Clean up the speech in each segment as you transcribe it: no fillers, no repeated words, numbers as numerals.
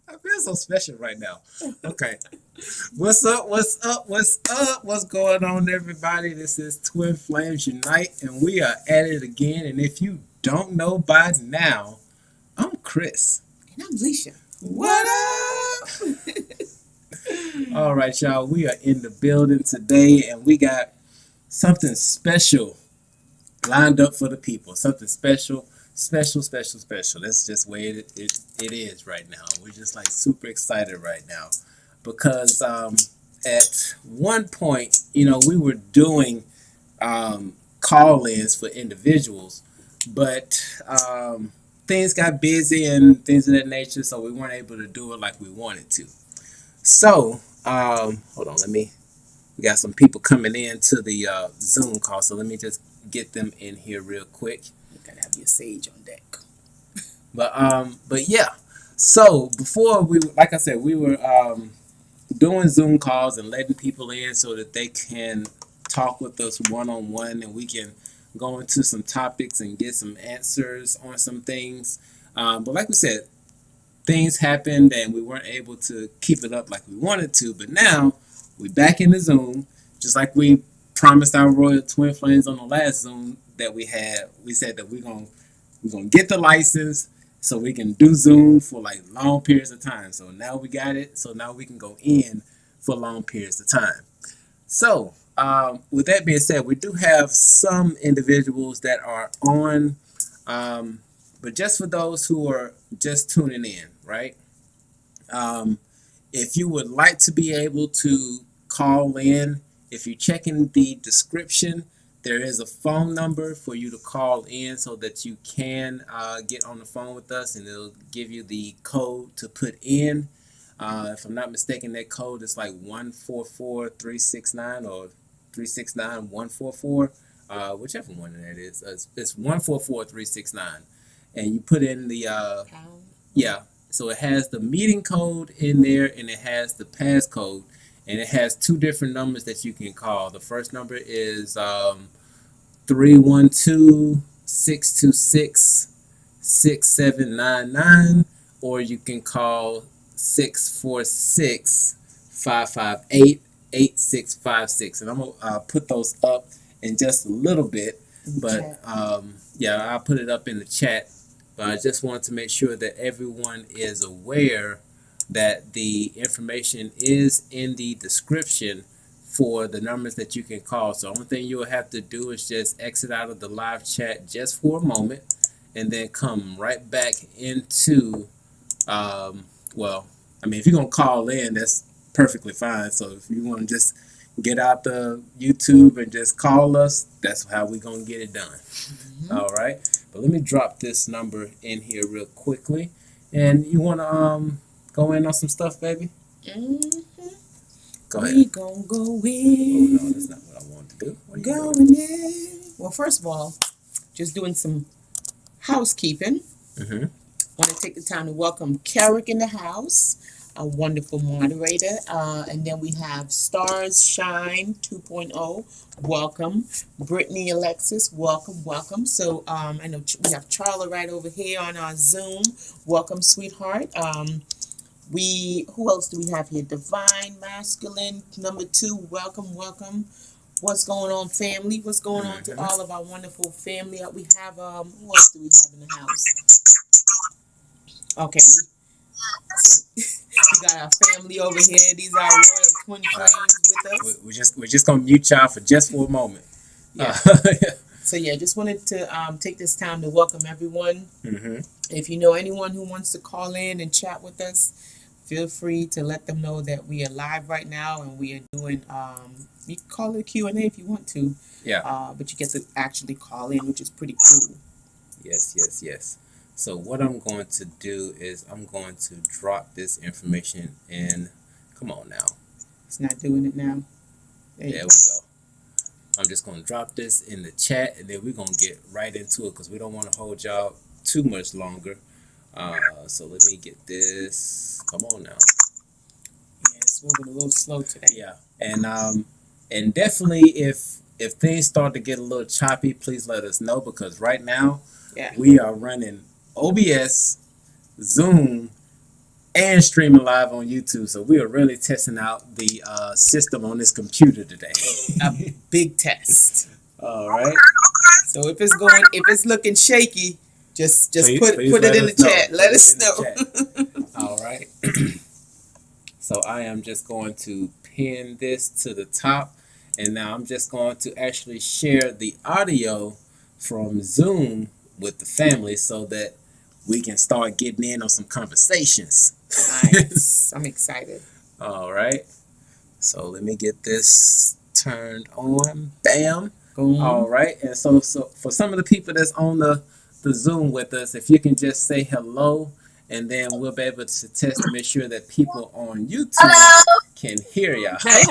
I feel so special right now. Okay. What's up? What's up? What's up? What's going on, everybody? This is Twin Flames Unite, and we are at it again. And if you don't know by now, I'm Chris. And I'm Leisha. What up? All right, y'all. We are in the building today, and we got something special lined up for the people. Something special. Special. That's just the way it is right now. We're just like super excited right now because at one point, we were doing call-ins for individuals, but things got busy and things of that nature, so we weren't able to do it like we wanted to. So, hold on, we got some people coming in to the Zoom call, so let me just get them in here real quick. Gotta have your sage on deck. But yeah. So before like I said, we were doing Zoom calls and letting people in so that they can talk with us one-on-one, and we can go into some topics and get some answers on some things. But like we said, things happened and we weren't able to keep it up like we wanted to. But now we're back in the Zoom, just like we promised our Royal Twin Flames on the last Zoom that we had. We said that we're gonna get the license so we can do Zoom for like long periods of time. So now we got it. So now we can go in for long periods of time. So with that being said, we do have some individuals that are on, but just for those who are just tuning in, right? If you would like to be able to call in, if you check in the description, There is a phone number for you to call in so that you can get on the phone with us, and it'll give you the code to put in. If I'm not mistaken, that code is like 144369 or 369144, whichever one that is. It's 144369, and you put in the yeah. So it has the meeting code in there, and it has the passcode, and it has two different numbers that you can call. The first number is 312-626-6799, or you can call 646-558-8656. And I'm gonna put those up in just a little bit, but yeah, I'll put it up in the chat. But I just want to make sure that everyone is aware that the information is in the description for the numbers that you can call. So the only thing you'll have to do is just exit out of the live chat just for a moment, and then come right back into, well, I mean, if you're going to call in, that's perfectly fine. So if you want to just get out the YouTube and just call us, that's how we're going to get it done. All right. But let me drop this number in here real quickly. And you want to go in on some stuff, baby? Go ahead. We gonna go Oh, in. no, that's not what I wanted to do. What are you Going doing? in. Well, first of all, just doing some housekeeping. Want to take the time to welcome Carrick in the house, a wonderful moderator. And then we have Stars Shine 2.0. Welcome. Brittany Alexis, welcome, welcome. So I know we have Charla right over here on our Zoom. Welcome, sweetheart. Who else do we have here? Divine Masculine number 2. Welcome, welcome. What's going on, family? What's going on to all of our wonderful family? We have who else do we have in the house? Okay, we got our family over here. These are our royal twin flames with us. We're just gonna mute y'all for a moment. Yeah. So yeah, just wanted to take this time to welcome everyone. If you know anyone who wants to call in and chat with us, feel free to let them know that we are live right now, and we are doing you can call it a Q&A if you want to. Yeah. But you get to actually call in, which is pretty cool. Yes. So what I'm going to do is I'm going to drop this information in. Come on now. It's not doing it now. There we go. I'm just going to drop this in the chat, and then we're going to get right into it because we don't want to hold y'all too much longer. So let me get this. Come on now. Yeah, it's moving a little slow today. Yeah, and definitely if things start to get a little choppy, please let us know, because right now we are running OBS, Zoom, and streaming live on YouTube. So we are really testing out the system on this computer today. A big test. All right. So if it's looking shaky, just please put it in the chat. Let us know. All right. So I am just going to pin this to the top, and now I'm just going to actually share the audio from Zoom with the family so that we can start getting in on some conversations. Nice. I'm excited. All right. So let me get this turned on. Bam. Boom. All right. And so for some of the people that's on the Zoom with us, if you can just say hello, and then we'll be able to test to make sure that people on YouTube can hear y'all. Hey.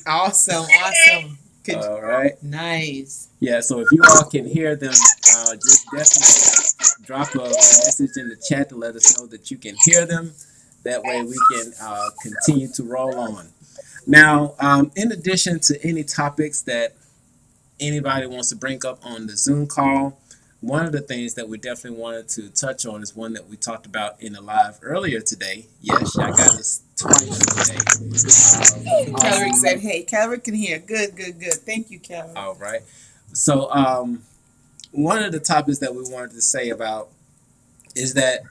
Awesome. All right. Nice. Yeah, so if you all can hear them, just definitely drop a message in the chat to let us know that you can hear them. That way we can continue to roll on. Now, in addition to any topics that anybody wants to bring up on the Zoom call, one of the things that we definitely wanted to touch on is one that we talked about in the live earlier today. Yes, y'all got us twice today. Calric said, hey, Calric can hear. Good. Thank you, Calric. All right. So one of the topics that we wanted to say about is that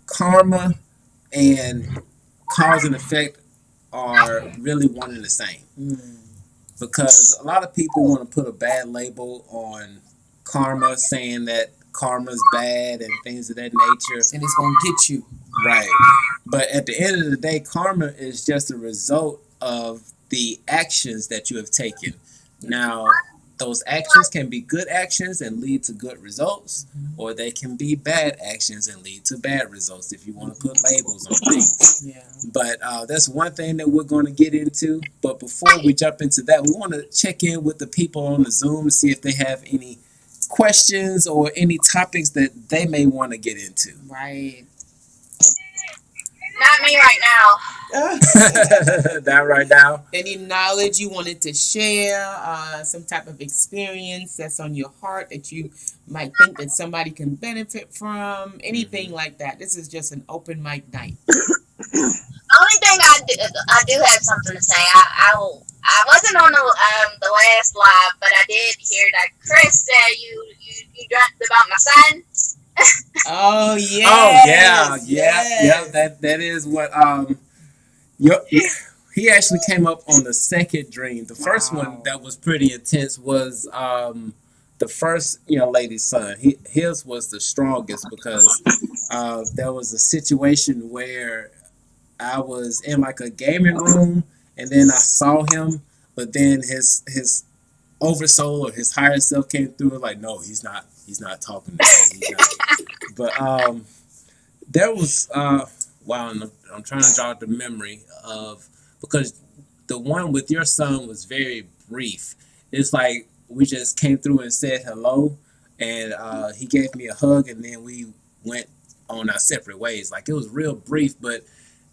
karma and cause and effect are really one and the same. Because a lot of people want to put a bad label on karma, saying that karma's bad and things of that nature. And it's going to get you. Right. But at the end of the day, karma is just a result of the actions that you have taken. Now, those actions can be good actions and lead to good results, or they can be bad actions and lead to bad results if you want to put labels on things. Yeah. But that's one thing that we're going to get into. But before we jump into that, we want to check in with the people on the Zoom to see if they have any questions or any topics that they may want to get into. Right. Not me right now. Not right now. Any knowledge you wanted to share, some type of experience that's on your heart that you might think that somebody can benefit from, anything like that. This is just an open mic night. Only thing I do have something to say. I wasn't on the last live, but I did hear that Chris said you dreamt about my son. Oh yeah. Oh yeah. That is what he actually came up on the second dream. The first one that was pretty intense was the first young lady's son. His was the strongest because there was a situation where I was in like a gaming room and then I saw him, but then his oversoul or his higher self came through and like, no, he's not talking to me. He's not. But there was wow, and I'm trying to jog the memory of, because the one with your son was very brief. It's like we just came through and said hello, and he gave me a hug, and then we went on our separate ways. Like, it was real brief, but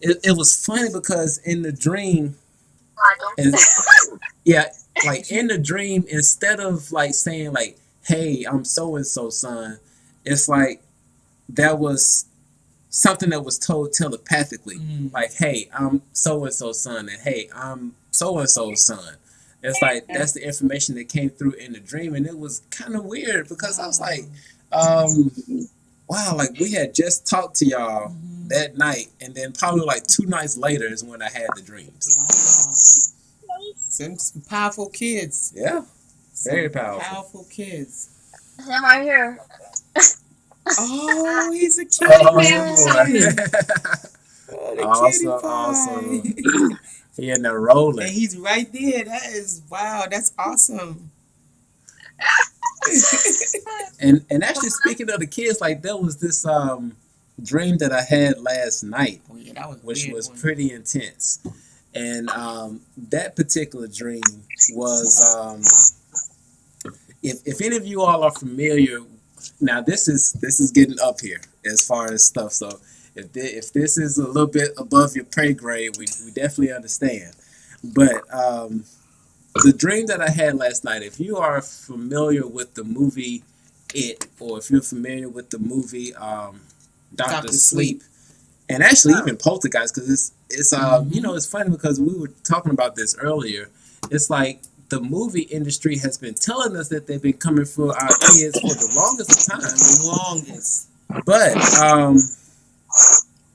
it was funny because in the dream, yeah, like in the dream, instead of like saying like, hey, I'm so and so son, it's like that was something that was told telepathically. Like, hey, I'm so and so son, and hey, I'm so and so son. It's like that's the information that came through in the dream, and it was kind of weird because I was like, wow, like we had just talked to y'all that night, and then probably like 2 nights later is when I had the dreams. Wow. Some powerful kids. Yeah, very powerful. Powerful kids. I'm right here. Oh, he's a kitty Awesome. He in there rolling. And he's right there. That is, wow, that's awesome. and actually, speaking of the kids, like there was this dream that I had last night, which was pretty intense. And that particular dream was if any of you all are familiar. Now this is getting up here as far as stuff. So if this is a little bit above your pay grade, we definitely understand. But the dream that I had last night, if you are familiar with the movie It, or if you're familiar with the movie Dr. Sleep, and actually even Poltergeist, because it's you know, it's funny because we were talking about this earlier. It's like the movie industry has been telling us that they've been coming for our kids for the longest time. The longest. But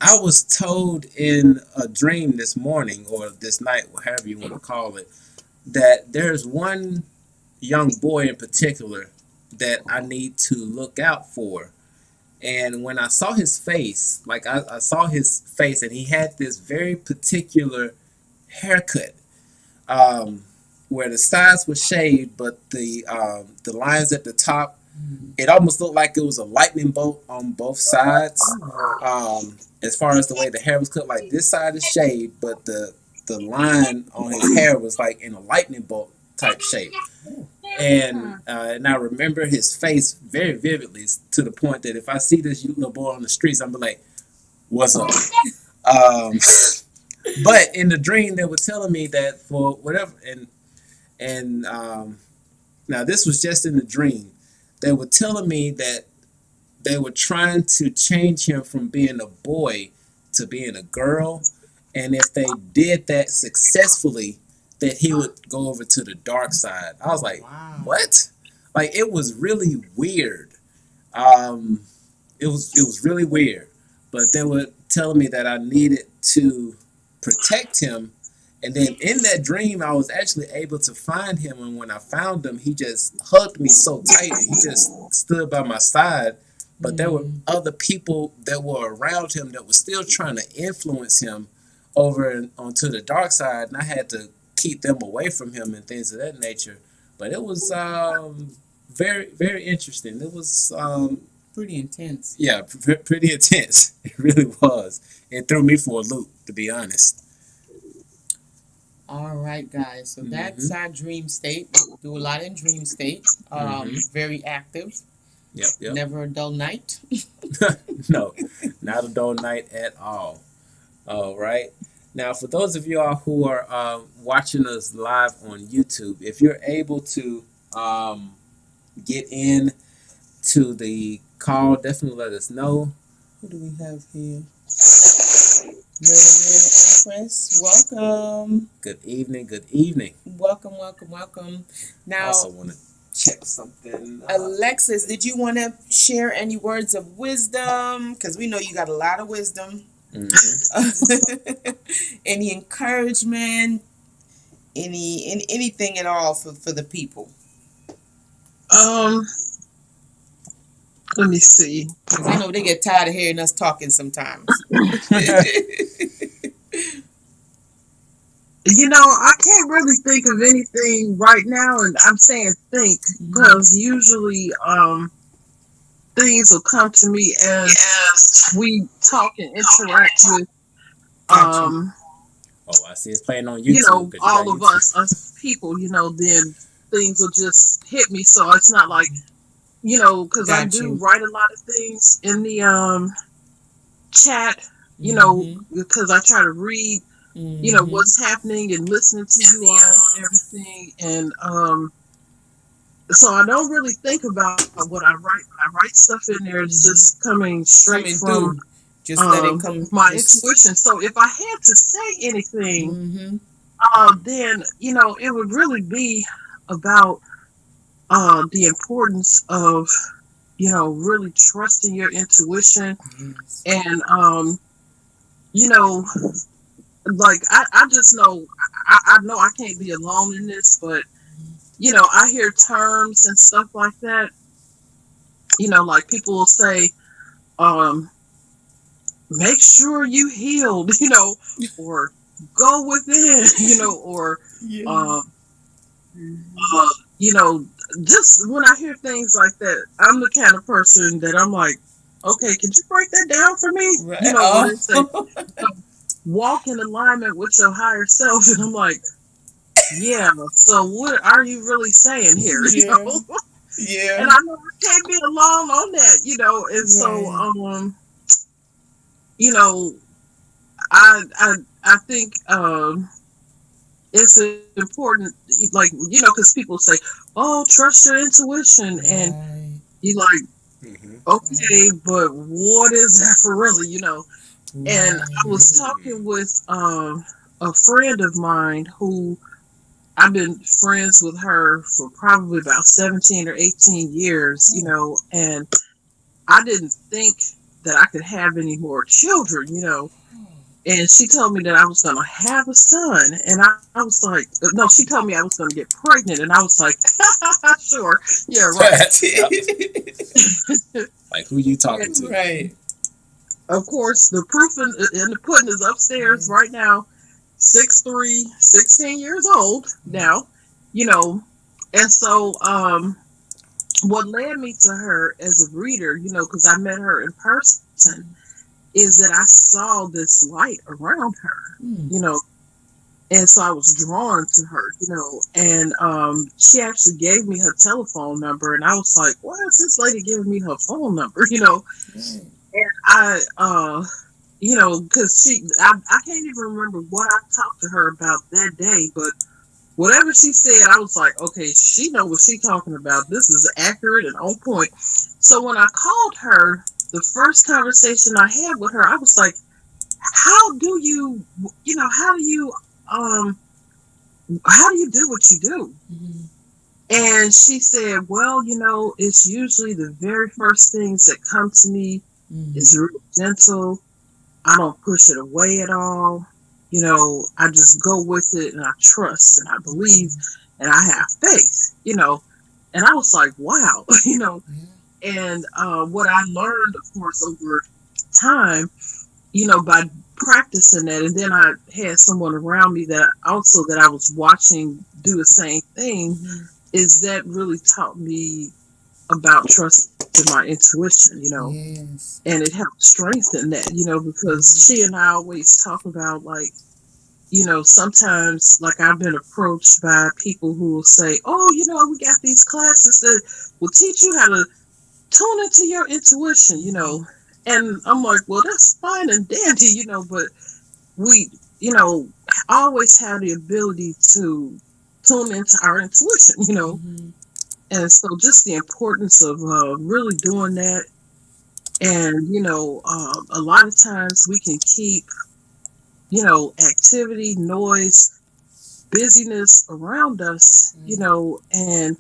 I was told in a dream this morning, or this night, however you want to call it, that there's one young boy in particular that I need to look out for. And when I saw his face, like I saw his face, and he had this very particular haircut. Where the sides were shaved, but the lines at the top, it almost looked like it was a lightning bolt on both sides. As far as the way the hair was cut, like this side is shaved, but the line on his hair was like in a lightning bolt type shape. And I remember his face very vividly, to the point that if I see this little boy on the streets, I'm like, what's up? But in the dream, they were telling me that for whatever, and now this was just in the dream, they were telling me that they were trying to change him from being a boy to being a girl, and if they did that successfully, that he would go over to the dark side. I was like, wow. What? Like, it was really weird. It was really weird. But they were telling me that I needed to protect him. And then in that dream, I was actually able to find him. And when I found him, he just hugged me so tight. He just stood by my side. But there were other people that were around him that were still trying to influence him over onto the dark side. And I had to keep them away from him and things of that nature. But it was very, very interesting. It was Pretty intense. yeah, pretty intense. It really was. It threw me for a loop, to be honest. All right, guys. So that's Hmm. our dream state. We do a lot in dream state. Hmm. Very active. Yep, yep. Never a dull night. No, not a dull night at all. All right. Now, for those of y'all who are watching us live on YouTube, if you're able to get in to the call, definitely let us know. Who do we have here? Marianne Empress, welcome. Good evening. Good evening. Welcome, welcome, welcome. I Now, also want to check something. Alexis, did you want to share any words of wisdom? Because we know you got a lot of wisdom. Mhm. Any encouragement? Anything at all for the people? Let me see. Because I know they get tired of hearing us talking sometimes. You know, I can't really think of anything right now, and I'm saying think because usually things will come to me as we talk and interact with Gotcha. Oh, I see it's playing on YouTube. you know 'cause you got all of YouTube. us people. You know, then things will just hit me. So it's not like because I Got do you. write a lot of things in the chat. You know, because I try to read what's happening and listening to you all and everything. And so I don't really think about what I write. When I write stuff in there, it's just coming straight Coming from through. Just let it come. my just- intuition. So if I had to say anything, then it would really be about the importance of really trusting your intuition. Yes. And like I just know I know I can't be alone in this, but I hear terms and stuff like that. Like people will say, make sure you healed, or go within, or Yeah. just when I hear things like that, I'm the kind of person that I'm like, okay, can you break that down for me? Right. When they say walk in alignment with your higher self, and I'm like, yeah. So what are you really saying here? Yeah. Yeah. And I know I can't be alone on that, and so I think it's important, like because people say, oh, trust your intuition, and Right. you like, Mhm. okay, but what is that for really, And I was Right. talking with a friend of mine who I've been friends with her for probably about 17 or 18 years, and I didn't think that I could have any more children, And she told me that I was going to have a son. And I was like, no, she told me I was going to get pregnant. And I was like, sure. Yeah, right. Yep. Like, who you talking to? Right. Of course, the proof in the pudding is upstairs right now. 6'3", 16 years old now, And so what led me to her as a reader, because I met her in person, is that I saw this light around her, And so I was drawn to her, And she actually gave me her telephone number, and I was like, why is this lady giving me her phone number, Right. And I, because I can't even remember what I talked to her about that day, but whatever she said, I was like, okay, she knows what she's talking about. This is accurate and on point. So when I called her, the first conversation I had with her, I was like, how do you do what you do? And she said, well, it's usually the very first things that come to me is real gentle. I don't push it away at all. I just go with it, and I trust, and I believe, and I have faith, And I was like, wow, And what I learned, of course, over time, by practicing that, and then I had someone around me that I was watching do the same thing. is that really taught me about trusting my intuition, Yes. and it helped strengthen that, because she and I always talk about, like, sometimes, like, I've been approached by people who will say, oh, we got these classes that will teach you how to tune into your intuition, and I'm like, well, that's fine and dandy, but we, always have the ability to tune into our intuition, and so just the importance of really doing that. And, a lot of times we can keep, activity, noise, busyness around us, and,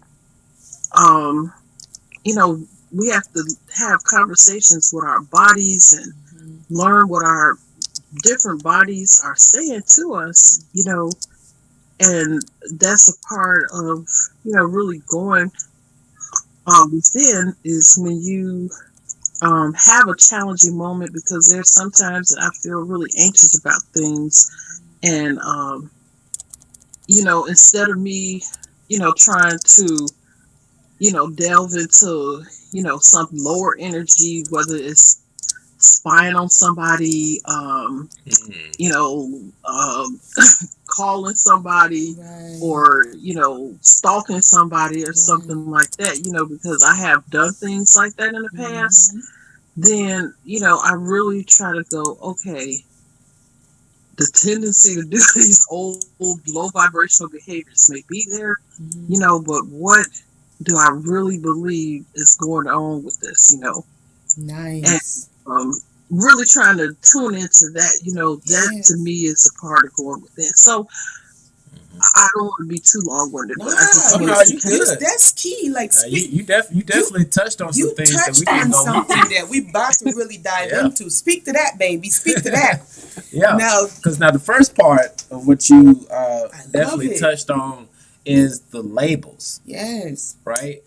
we have to have conversations with our bodies and learn what our different bodies are saying to us, and that's a part of, really going within, is when you have a challenging moment, because there's sometimes that I feel really anxious about things, and instead of me trying to delve into some lower energy, whether it's spying on somebody, calling somebody, Right. or stalking somebody or something like that, because I have done things like that in the past, then I really try to go, okay, the tendency to do these old low vibrational behaviors may be there, but what do I really believe is going on with this, Nice. and really trying to tune into that, that Yes. to me is a part of going within. So I don't want to be too long-winded, but I just No, wanted to you kind of- good. that's key. Like, You definitely touched on some you things that we touched can on go something that we about to really dive Yeah. into. Speak to that, baby. Speak to that. Yeah, Now, because now the first part of what you definitely it. touched on is the labels, yes. right?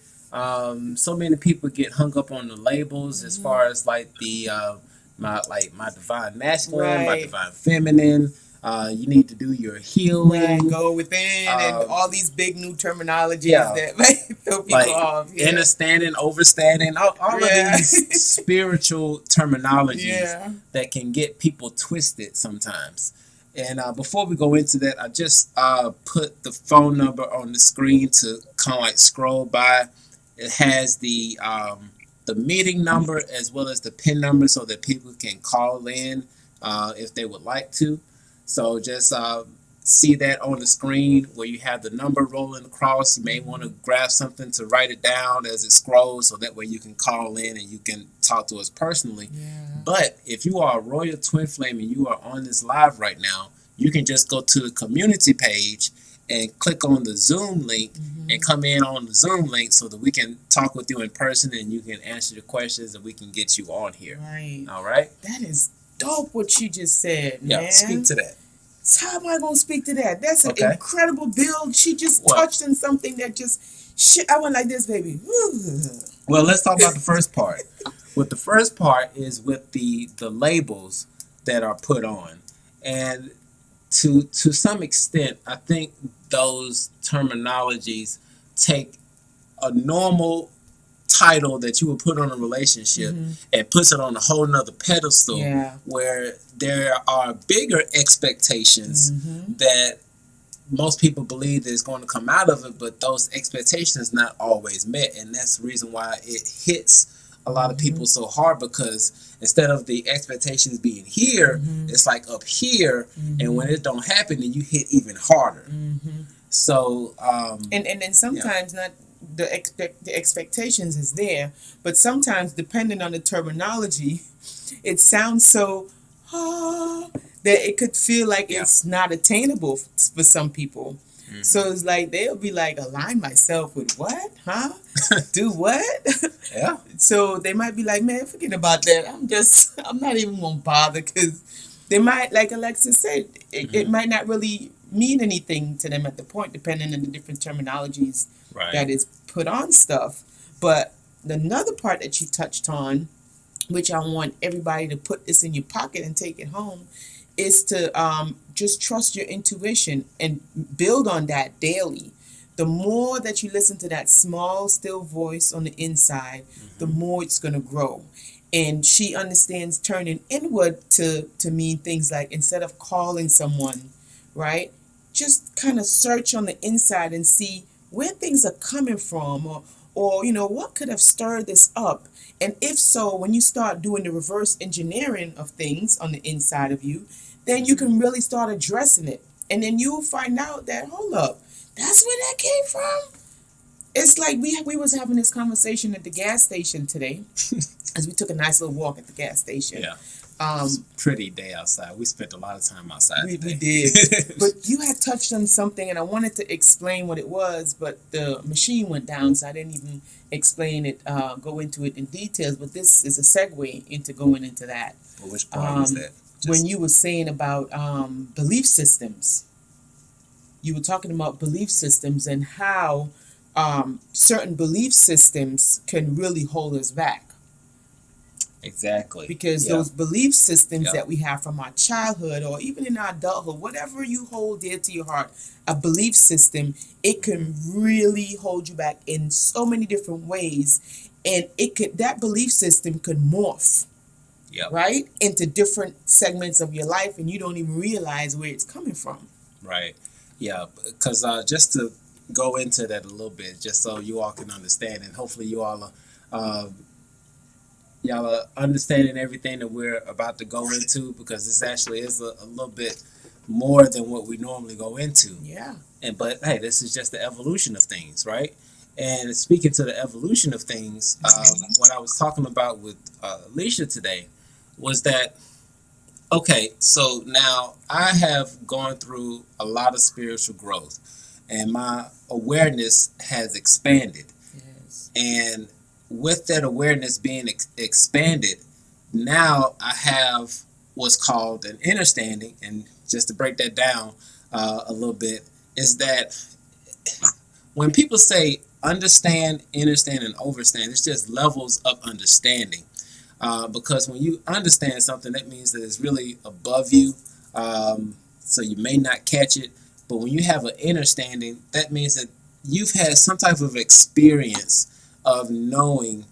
So many people get hung up on the labels as far as like the my divine masculine, my Right. divine feminine. You need to do your healing. Right. Go within and all these big new terminologies that might throw people like off. Yeah. understanding, overstanding, all Yeah. of these spiritual terminologies Yeah. that can get people twisted sometimes. And before we go into that, I just put the phone number on the screen to kind of like scroll by. It has the meeting number as well as the PIN number so that people can call in if they would like to. So just see that on the screen where you have the number rolling across. You may want to grab something to write it down as it scrolls so that way you can call in and you can talk to us personally. Yeah. But if you are a Royal Twin Flame and you are on this live right now, you can just go to the community page and click on the Zoom link and come in on the Zoom link so that we can talk with you in person and you can answer the questions and we can get you on here. Right. All right? That is dope what she just said, Yeah, man. speak to that. So how am I going to speak to that? That's an Okay. incredible build. She just What? touched on something that just, shit, I went like this, baby. Well, let's talk about the first part. What the first part is with the labels that are put on. And to some extent, I think those terminologies take a normal title that you would put on a relationship and puts it on a whole nother pedestal Yeah. where there are bigger expectations that most people believe is going to come out of it, but those expectations not always met, and that's the reason why it hits a lot of people so hard, because instead of the expectations being here, it's like up here, and when it don't happen, then you hit even harder. So And then sometimes not the expectations is there, but sometimes depending on the terminology, it sounds so that it could feel like it's not attainable for some people. So it's like they'll be like, align myself with what? Huh? Do what? yeah, So they might be like, man, forget about that. I'm not even gonna bother, because they might, like Alexis said, it might not really mean anything to them at the point, depending on the different terminologies that is put on stuff. But another part that you touched on, which I want everybody to put this in your pocket and take it home, is to just trust your intuition and build on that daily. the more that you listen to that small, still voice on the inside, the more it's going to grow. And she understands turning inward to mean things like, instead of calling someone, right, just kind of search on the inside and see where things are coming from, or what could have stirred this up. And if so, when you start doing the reverse engineering of things on the inside of you, then you can really start addressing it. And then you'll find out that, hold up, that's where that came from. It's like we was having this conversation at the gas station today, as we took a nice little walk at the gas station. Yeah. It's a pretty day outside. We spent a lot of time outside today. We did. But you had touched on something, and I wanted to explain what it was, but the machine went down, so I didn't even explain it, go into it in details. But this is a segue into going into that. Well, which part was that? When you were saying about belief systems. You were talking about belief systems and how certain belief systems can really hold us back. Exactly. Because those belief systems that we have from our childhood or even in our adulthood, whatever you hold dear to your heart, a belief system, it can really hold you back in so many different ways. And that belief system could morph, right, into different segments of your life, and you don't even realize where it's coming from. Right. Yeah, because just to go into that a little bit, just so you all can understand, and hopefully you all are understanding everything that we're about to go into, because this actually is a little bit more than what we normally go into. Yeah. But hey, this is just the evolution of things, right? And speaking to the evolution of things, what I was talking about with Alicia today was that, okay, so now I have gone through a lot of spiritual growth, and my awareness has expanded. Yes. And with that awareness being expanded, now I have what's called an understanding. And just to break that down a little bit, is that when people say understand, understand, and overstand, it's just levels of understanding. Because when you understand something, that means that it's really above you, so you may not catch it. But when you have an understanding, that means that you've had some type of experience of knowing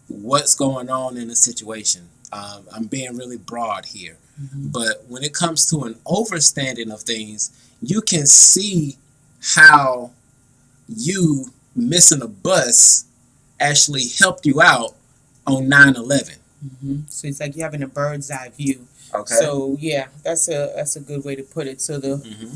what's going on in a situation. I'm being really broad here. But when it comes to an overstanding of things, you can see how you missing a bus actually helped you out on 9/11. So it's like you're having a bird's eye view. Okay. So yeah, that's a good way to put it. So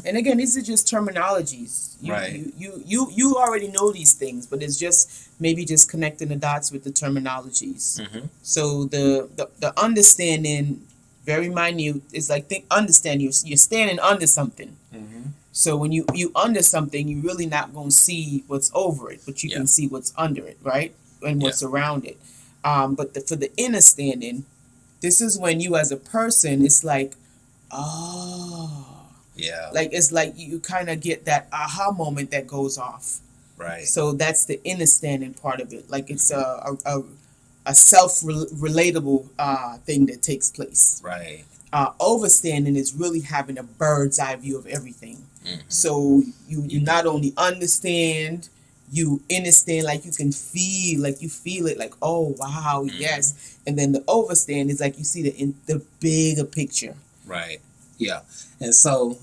and again, these are just terminologies. You already know these things, but it's just maybe just connecting the dots with the terminologies. So the understanding, very minute, is like understand you're standing under something. So when you under something, you're really not going to see what's over it, but you can see what's under it, right, and what's around it. But for the understanding, this is when you as a person, it's like, like it's like you kind of get that aha moment that goes off. Right. So that's the understanding part of it. Like it's a self-relatable thing that takes place. Right. Overstanding is really having a bird's eye view of everything. So you not only understand, you understand, like you can feel, like you feel it, like, oh wow, yes. And then the overstand is like you see the bigger picture. Right. Yeah. And so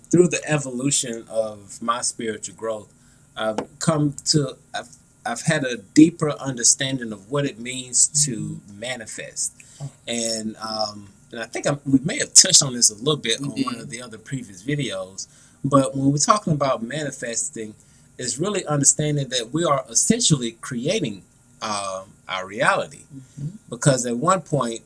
through the evolution of my spiritual growth, I've had a deeper understanding of what it means to manifest. And I think we may have touched on this a little bit on one of the other previous videos. But when we're talking about manifesting, it's really understanding that we are essentially creating our reality. Because at one point,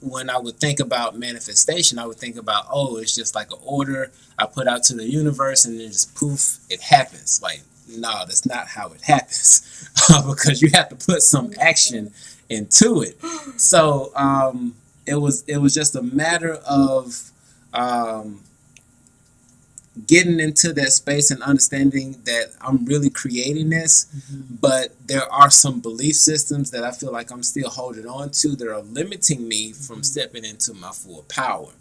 when I would think about manifestation, I would think about, oh, it's just like an order I put out to the universe and then just poof, it happens. Like, no, that's not how it happens. Because you have to put some action into it. So it was just a matter of getting into that space and understanding that I'm really creating this, but there are some belief systems that I feel like I'm still holding on to that are limiting me from stepping into my full power.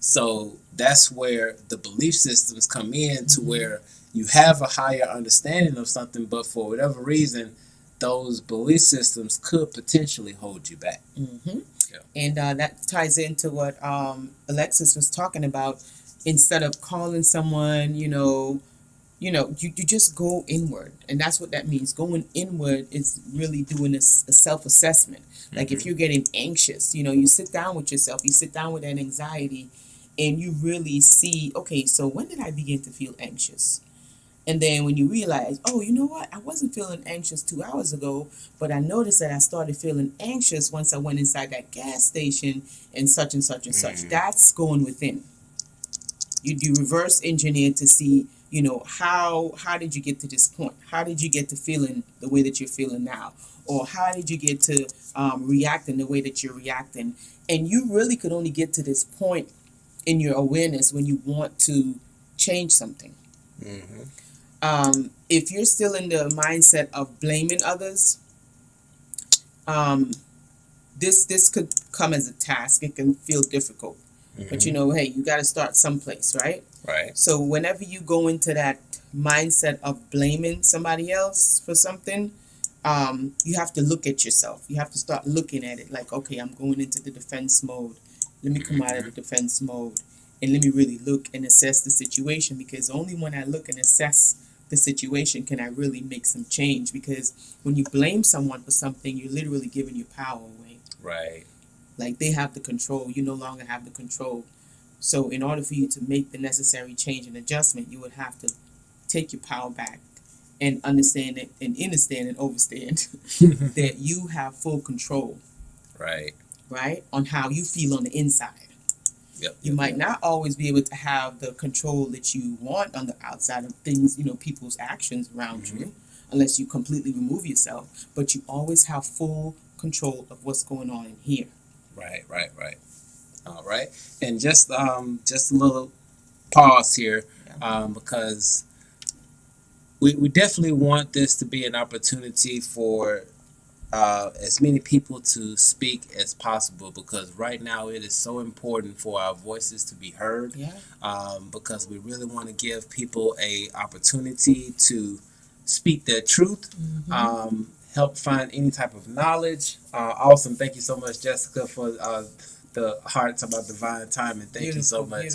So that's where the belief systems come in, to where you have a higher understanding of something, but for whatever reason, those belief systems could potentially hold you back. Mm-hmm. Yeah. And that ties into what Alexis was talking about. Instead of calling someone, you just go inward. And that's what that means. Going inward is really doing a self-assessment. Like if you're getting anxious, you sit down with yourself, you sit down with that anxiety, and you really see, okay, so when did I begin to feel anxious? And then when you realize, oh, you know what? I wasn't feeling anxious 2 hours ago, but I noticed that I started feeling anxious once I went inside that gas station and such and such and such. That's going within. You do reverse engineer to see, how did you get to this point? How did you get to feeling the way that you're feeling now? Or how did you get to reacting the way that you're reacting? And you really could only get to this point in your awareness when you want to change something. If you're still in the mindset of blaming others, this could come as a task. It can feel difficult. But hey, you got to start someplace, right? Right. So whenever you go into that mindset of blaming somebody else for something, you have to look at yourself. You have to start looking at it like, okay, I'm going into the defense mode. Let me come out of the defense mode and let me really look and assess the situation, because only when I look and assess the situation can I really make some change. Because when you blame someone for something, you're literally giving your power away. Right. Like they have the control. You no longer have the control. So in order for you to make the necessary change and adjustment, you would have to take your power back and understand it and understand and overstand that you have full control. Right. Right? On how you feel on the inside. Yep. You might not always be able to have the control that you want on the outside of things, people's actions around you, unless you completely remove yourself. But you always have full control of what's going on in here. Right. All right. And just a little pause here, because we definitely want this to be an opportunity for as many people to speak as possible, because right now it is so important for our voices to be heard. Because we really want to give people a opportunity to speak their truth, help find any type of knowledge. Awesome. Thank you so much, Jessica, for the hearts about divine timing. Thank you so much.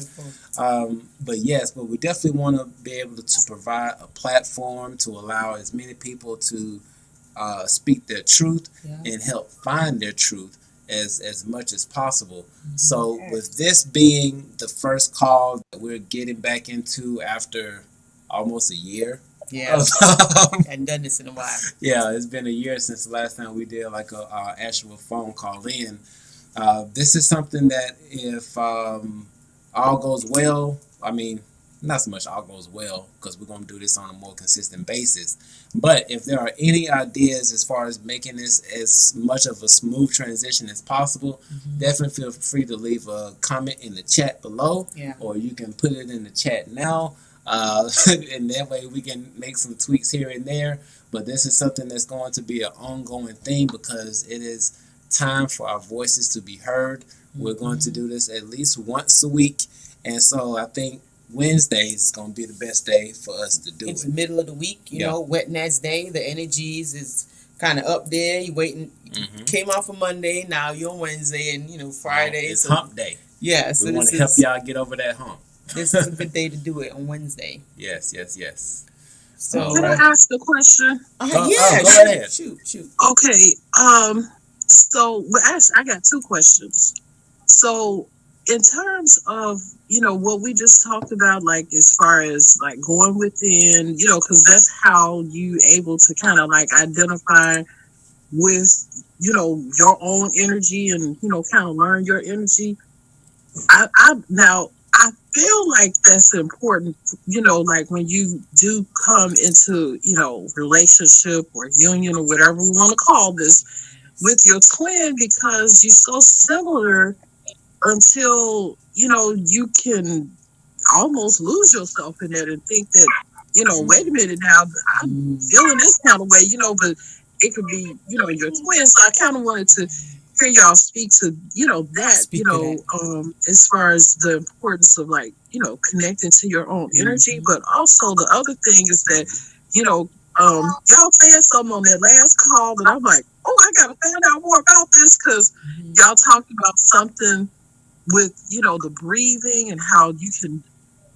But we definitely want to be able to provide a platform to allow as many people to speak their truth and help find their truth as much as possible. So with this being the first call that we're getting back into after almost a year. And done this in a while. It's been a year since the last time we did like a actual phone call in. This is something that if all goes well, not so much all goes well, because we're going to do this on a more consistent basis. But if there are any ideas as far as making this as much of a smooth transition as possible, definitely feel free to leave a comment in the chat below, or you can put it in the chat now. And that way we can make some tweaks here and there. But this is something that's going to be an ongoing thing, because it is time for our voices to be heard. We're going to do this at least once a week. And so I think Wednesdays is going to be the best day for us to do it. It's the middle of the week, Wednesday day. The energies is kind of up there. You waiting. Came off on Monday. Now you're on Wednesday and, Friday. It's hump day. Yeah. So we want to help y'all get over that hump. This is a good day to do it on Wednesday. Yes. So can I ask a question? Go ahead. Shoot. Okay. So actually, I got two questions. So in terms of, what we just talked about, like as far as like going within, because that's how you able to kind of like identify with, your own energy and, kind of learn your energy. I feel like that's important, like when you do come into, relationship or union or whatever we want to call this with your twin, because you're so similar until, you can almost lose yourself in it and think that, wait a minute now, I'm feeling this kind of way, but it could be, your twin. So I kind of wanted to hear y'all speak to, that, Speak to that. as far as the importance of like, connecting to your own energy. But also the other thing is that, y'all said something on that last call that I'm like, oh, I gotta find out more about this, because y'all talked about something with, the breathing and how you can,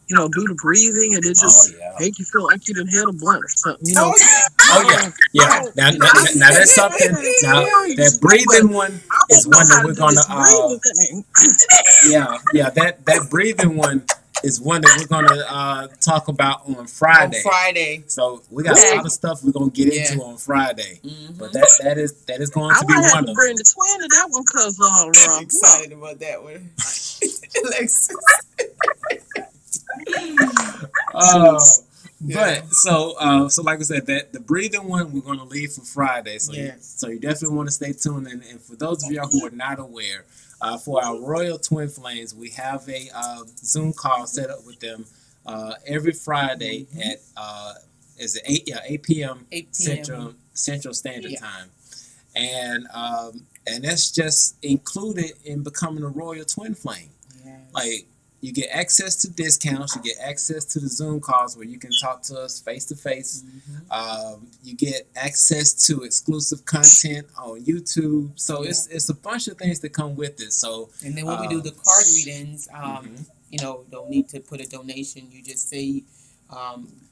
do the breathing and it just make you feel like you didn't hit a blunt or something, Yeah. Now that's something. Now that breathing one is one that we're gonna. That breathing one is one that we're gonna talk about on Friday. On Friday. So we got a lot of stuff we're gonna get into on Friday. But that is going to be one. I have to bring the twin to that one, cause I'm excited about that one. Alexis. But so like I said, that the breathing one we're going to leave for Friday. So so you definitely want to stay tuned. And for those of y'all who are not aware, for our Royal Twin Flames, we have a Zoom call set up with them every Friday at 8 p.m. Central Standard Time, and that's just included in becoming a Royal Twin Flame. Like, you get access to discounts. You get access to the Zoom calls where you can talk to us face to face. You get access to exclusive content on YouTube. So it's a bunch of things that come with it. So and then when we do the card readings, don't need to put a donation. You just say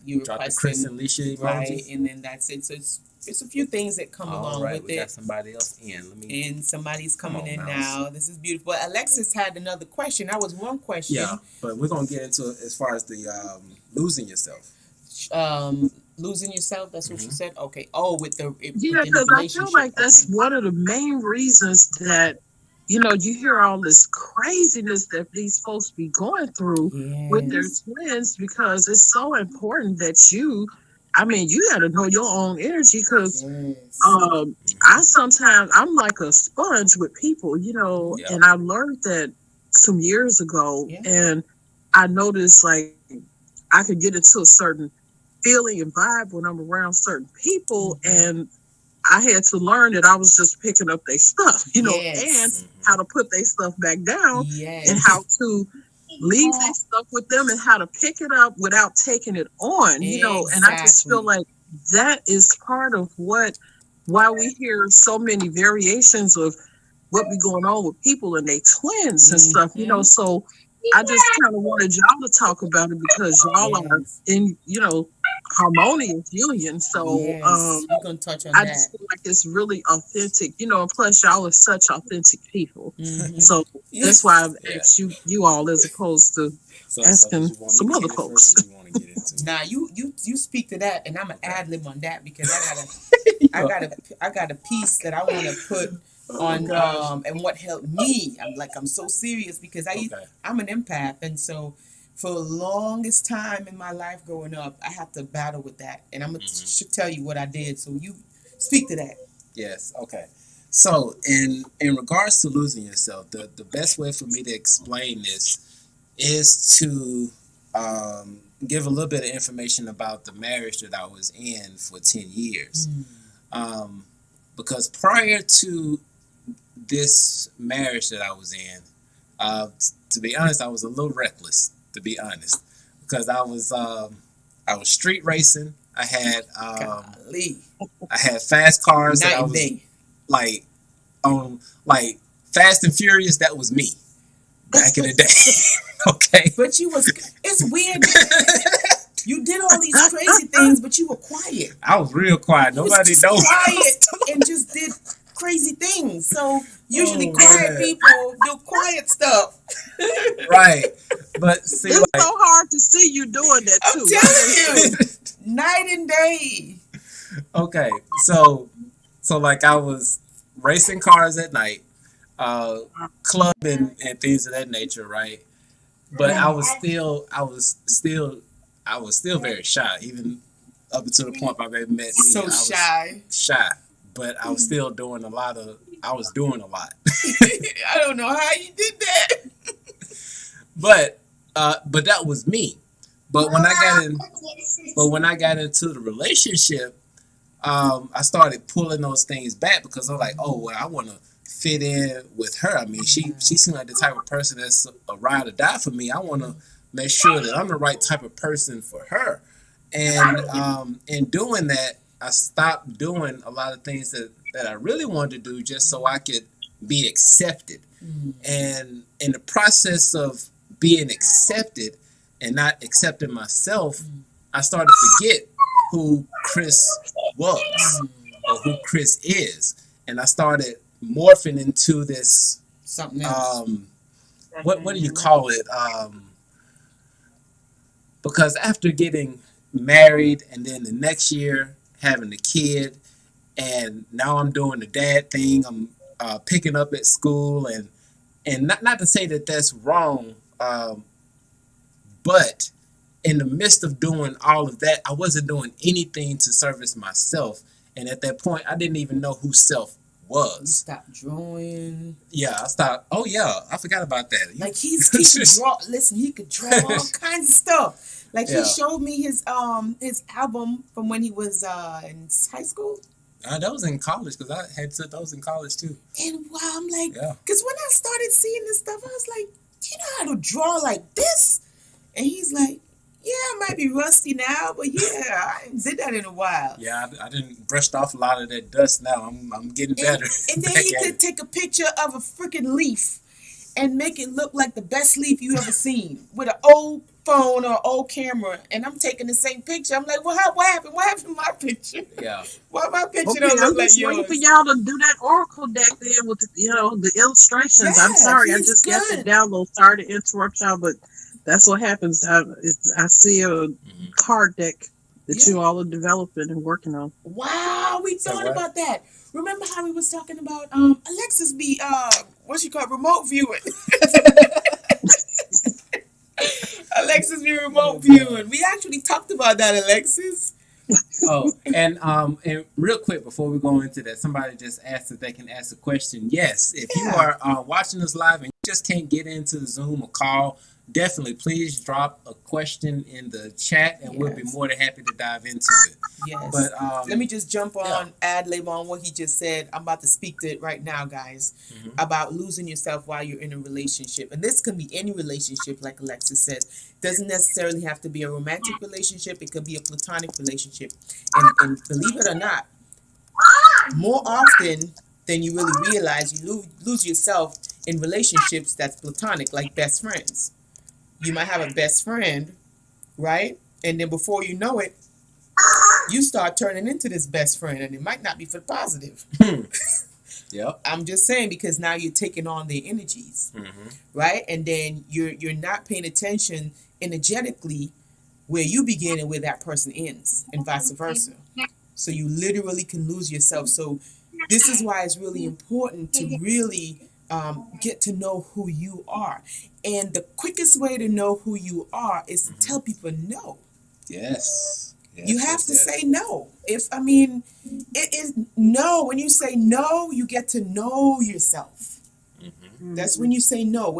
you requesting, right, and then that's it. So it's a few things that come along with we it. Got somebody else in. And somebody's coming in now. This is beautiful. Alexis had another question. That was one question. Yeah, but we're gonna get into it as far as the losing yourself. Losing yourself. That's what she said. Okay. Oh, with the because I feel like that's one of the main reasons that you hear all this craziness that these folks be going through with their twins, because it's so important that you got to know your own energy, because I'm like a sponge with people, and I learned that some years ago, and I noticed like I could get into a certain feeling and vibe when I'm around certain people, and I had to learn that I was just picking up their stuff, and how to put their stuff back down, and how to leave their stuff with them, and how to pick it up without taking it on, and I just feel like that is part of why we hear so many variations of what be going on with people and they twins and stuff, so I just kind of wanted y'all to talk about it, because y'all are in, harmonious union. So you're gonna touch on I just feel like it's really authentic, and plus y'all are such authentic people. So that's why I've asked you all, as opposed to asking some other folks. Now you speak to that, and I'm an ad lib on that, because I got a piece that I want to put on and what helped me. I'm so serious, because I'm an empath, and so for the longest time in my life growing up, I had to battle with that, and I'm gonna tell you what I did. So you speak to that. Yes. Okay. So in regards to losing yourself, the best way for me to explain this is to give a little bit of information about the marriage that I was in for 10 years. Because prior to this marriage that I was in, to be honest, I was a little reckless, to be honest, because I was street racing. I had fast cars that I was like Fast and Furious. That was me back in the day. Okay, but it's weird. You did all these crazy things, but you were quiet. I was real quiet. Nobody knows. Quiet and just did crazy things. So usually quiet people do quiet stuff. Right. But see, it's so hard to see you doing that too. I'm telling you, night and day. Okay, so like I was racing cars at night, clubbing and things of that nature, right? But I was still very shy, even up until the point my baby met me. So I was shy, but I was still doing a lot. I don't know how you did that. But that was me. But when I got into the relationship, I started pulling those things back, because I'm like, oh well, I want to fit in with her. I mean, she seemed like the type of person that's a ride or die for me. I want to make sure that I'm the right type of person for her. And in doing that, I stopped doing a lot of things that I really wanted to do just so I could be accepted. And in the process of being accepted and not accepting myself, I started to forget who Chris was or who Chris is. And I started morphing into this something else. What do you call it? Because after getting married and then the next year having a kid, and now I'm doing the dad thing. I'm picking up at school, and not to say that that's wrong, but in the midst of doing all of that, I wasn't doing anything to service myself. And at that point, I didn't even know who self was. You stopped drawing. Yeah, I stopped. Oh yeah, I forgot about that. Like he could draw. Listen, he could draw all kinds of stuff. Like he showed me his album from when he was in high school. That was in college, because I had said that was in college too. And wow, I'm like, because when I started seeing this stuff, I was like, do you know how to draw like this? And he's like, yeah, I might be rusty now, but yeah, I haven't did that in a while. Yeah, I didn't brushed off a lot of that dust now. I'm getting better. And then he could take a picture of a freaking leaf and make it look like the best leaf you ever seen with an old phone or old camera. And I'm taking the same picture. I'm like, well, what happened? What happened to my picture? Yeah. Why my picture don't look like yours? I'm just waiting for y'all to do that Oracle deck then with the illustrations. Yes, I'm sorry, I just got the download. Sorry to interrupt y'all, but that's what happens. I see a card deck that you all are developing and working on. Wow, we thought about that. Remember how we was talking about Alexis be what you call remote viewing? Alexis be remote viewing. We actually talked about that, Alexis. Oh, and real quick before we go into that, somebody just asked if they can ask a question. Yes, if you are watching us live and you just can't get into the Zoom or call, definitely please drop a question in the chat, and we'll be more than happy to dive into it. Yes. But let me just jump on, ad lib on what he just said. I'm about to speak to it right now, guys, about losing yourself while you're in a relationship. And this can be any relationship, like Alexis said. Doesn't necessarily have to be a romantic relationship. It could be a platonic relationship. And believe it or not, more often than you really realize, you lose yourself in relationships that's platonic, like best friends. You might have a best friend, right? And then before you know it, you start turning into this best friend, and it might not be for the positive. Yep. I'm just saying, because now you're taking on their energies, right? And then you're not paying attention energetically where you begin and where that person ends, and vice versa. So you literally can lose yourself. So this is why it's really important to really get to know who you are. And the quickest way to know who you are is to tell people no. Yes. You have to say no. It is no. When you say no, you get to know yourself. That's when you say no.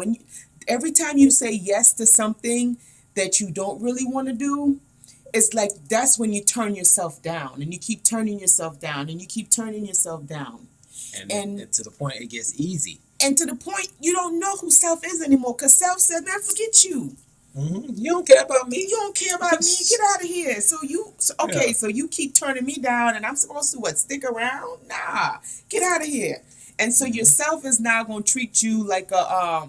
Every time you say yes to something that you don't really want to do, it's like that's when you turn yourself down, and you keep turning yourself down, and you keep turning yourself down. And to the point it gets easy. And to the point you don't know who self is anymore, because self said, man, forget you. You don't care about me. You don't care about me. Get out of here. So you keep turning me down, and I'm supposed to stick around? Nah, get out of here. And so yourself is now going to treat you like a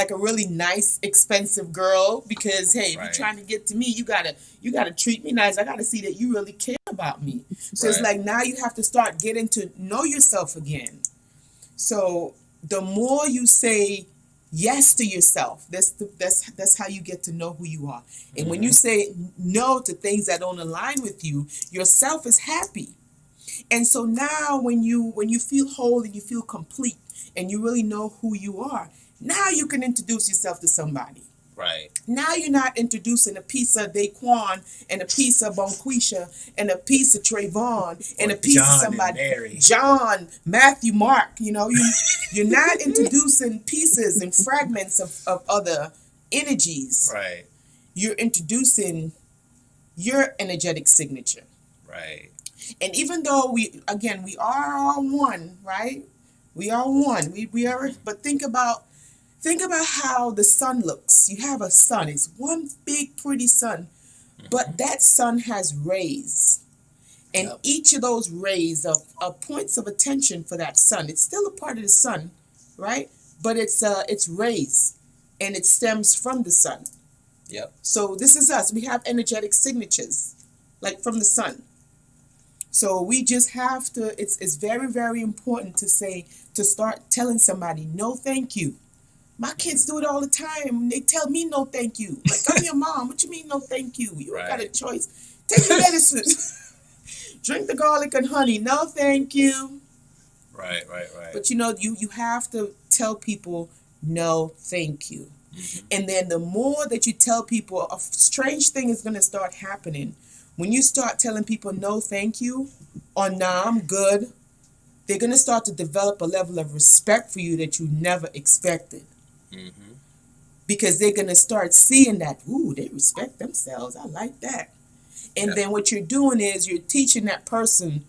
really nice, expensive girl, because hey, if you're trying to get to me, you gotta treat me nice. I gotta see that you really care about me. So it's like now you have to start getting to know yourself again. So the more you say yes to yourself, that's how you get to know who you are. And when you say no to things that don't align with you, yourself is happy. And so now when you feel whole and you feel complete and you really know who you are, now you can introduce yourself to somebody. Right. Now you're not introducing a piece of Daquan and a piece of Bonquisha and a piece of Trayvon and a piece of somebody. John, Matthew, Mark. You're not introducing pieces and fragments of other energies. Right. You're introducing your energetic signature. Right. And even though we are all one, right? We are one. We are. But think about how the sun looks. You have a sun. It's one big pretty sun, but that sun has rays. And Yep. each of those rays are points of attention for that sun. It's still a part of the sun, right? But it's rays, and it stems from the sun. Yep. So this is us. We have energetic signatures, like from the sun. So we just have to. It's very, very important to start telling somebody no, thank you. My kids do it all the time. They tell me no, thank you. Like, I'm your mom. What you mean no, thank you? You don't got a choice. Take the medicine. Drink the garlic and honey. No, thank you. Right. But you have to tell people no, thank you. And then the more that you tell people, a strange thing is going to start happening. When you start telling people no, thank you, or nah, I'm good, they're going to start to develop a level of respect for you that you never expected. Because they're going to start seeing that, ooh, they respect themselves. I like that. And then what you're doing is you're teaching that person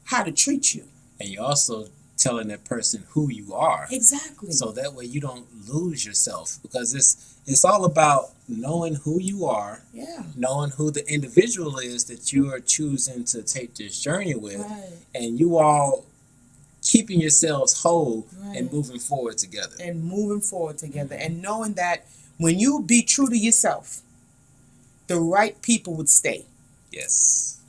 how to treat you. And you're also telling that person who you are. Exactly. So that way you don't lose yourself, because it's all about knowing who you are, knowing who the individual is that you are choosing to take this journey with, and you all keeping yourselves whole and moving forward together. And knowing that when you be true to yourself, the right people would stay. Yes.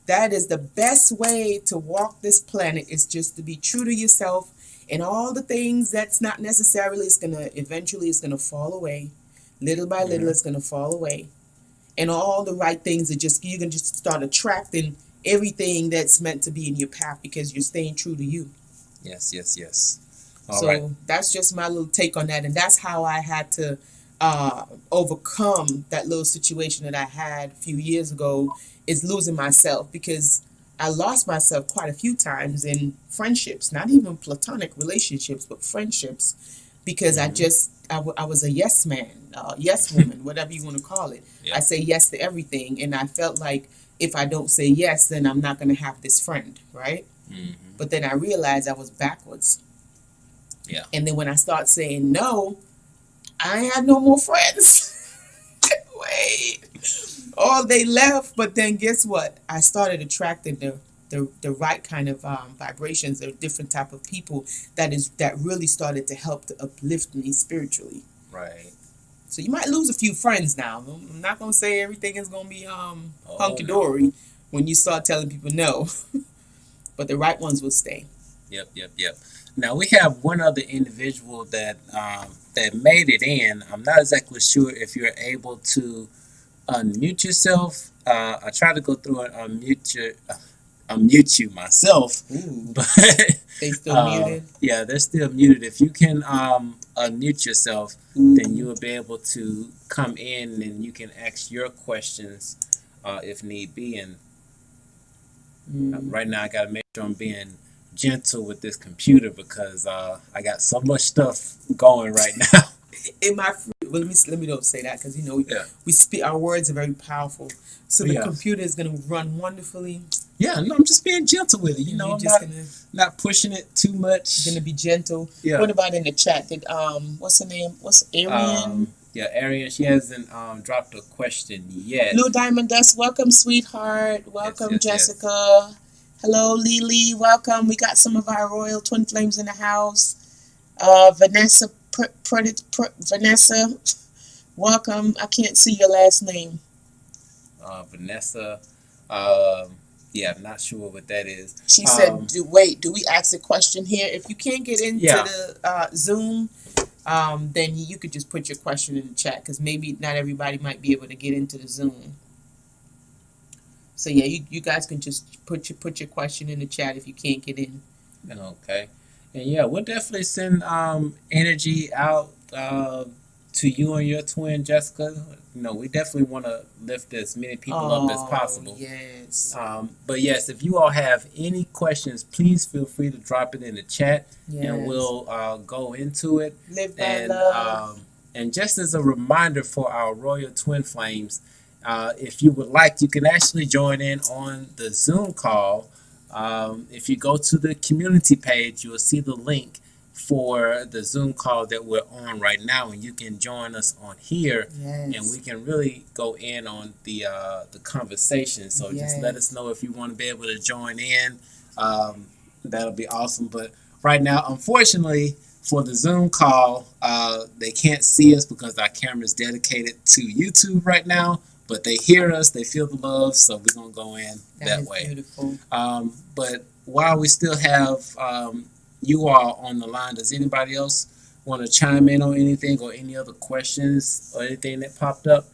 That is the best way to walk this planet, is just to be true to yourself, and all the things that's not necessarily eventually it's gonna fall away. Little by little it's gonna fall away. And all the right things you can just start attracting everything that's meant to be in your path, because you're staying true to you. Yes. That's just my little take on that, and that's how I had to overcome that little situation that I had a few years ago, is losing myself, because I lost myself quite a few times in friendships, not even platonic relationships, but friendships, because I was a yes man, yes woman, whatever you want to call it. I say yes to everything, and I felt like if I don't say yes, then I'm not going to have this friend, right? But then I realized I was backwards. And then when I start saying no, I had no more friends. Wait. Oh, they left, but then guess what? I started attracting the right kind of vibrations, the different type of people that really started to help to uplift me spiritually. Right. So you might lose a few friends now. I'm not gonna say everything is gonna be hunky dory when you start telling people no, but the right ones will stay. Yep. Now we have one other individual that made it in. I'm not exactly sure if you're able to unmute yourself. I tried to go through and unmute you myself. Ooh. But they still muted. Yeah, they're still muted. If you can unmute yourself, then you will be able to come in and you can ask your questions if need be. And right now I got to make sure I'm being gentle with this computer, because I got so much stuff going right now. In my let me don't say that, because we speak, our words are very powerful, so the computer is going to run wonderfully. I'm just being gentle with it. I'm just not pushing it too much. Going to be gentle. What about in the chat? Did what's her name? What's Arian? Arian. She hasn't dropped a question yet. Blue Diamond Dust, welcome, sweetheart. Welcome, Jessica. Yes. Hello, Lily. Welcome. We got some of our royal twin flames in the house. Vanessa. Vanessa, welcome. I can't see your last name. Vanessa. I'm not sure what that is. She said, do we ask a question here? If you can't get into the Zoom, then you could just put your question in the chat, because maybe not everybody might be able to get into the Zoom. So you guys can just put your question in the chat if you can't get in. Okay. And we'll definitely send energy out to you and your twin, Jessica. We definitely want to lift as many people up as possible. Yes. But yes, if you all have any questions, please feel free to drop it in the chat, and we'll go into it. Live by love. And just as a reminder for our Royal Twin Flames, if you would like, you can actually join in on the Zoom call If you go to the community page, you'll see the link for the Zoom call that we're on right now, and you can join us on here, Yes. and we can really go in on the conversation. So just let us know if you want to be able to join in. That'll be awesome. But right now, unfortunately, for the Zoom call, they can't see us because our camera is dedicated to YouTube right now. But they hear us, they feel the love, so we're gonna go in that way. Beautiful. But while we still have you all on the line, does anybody else want to chime in on anything or any other questions or anything that popped up?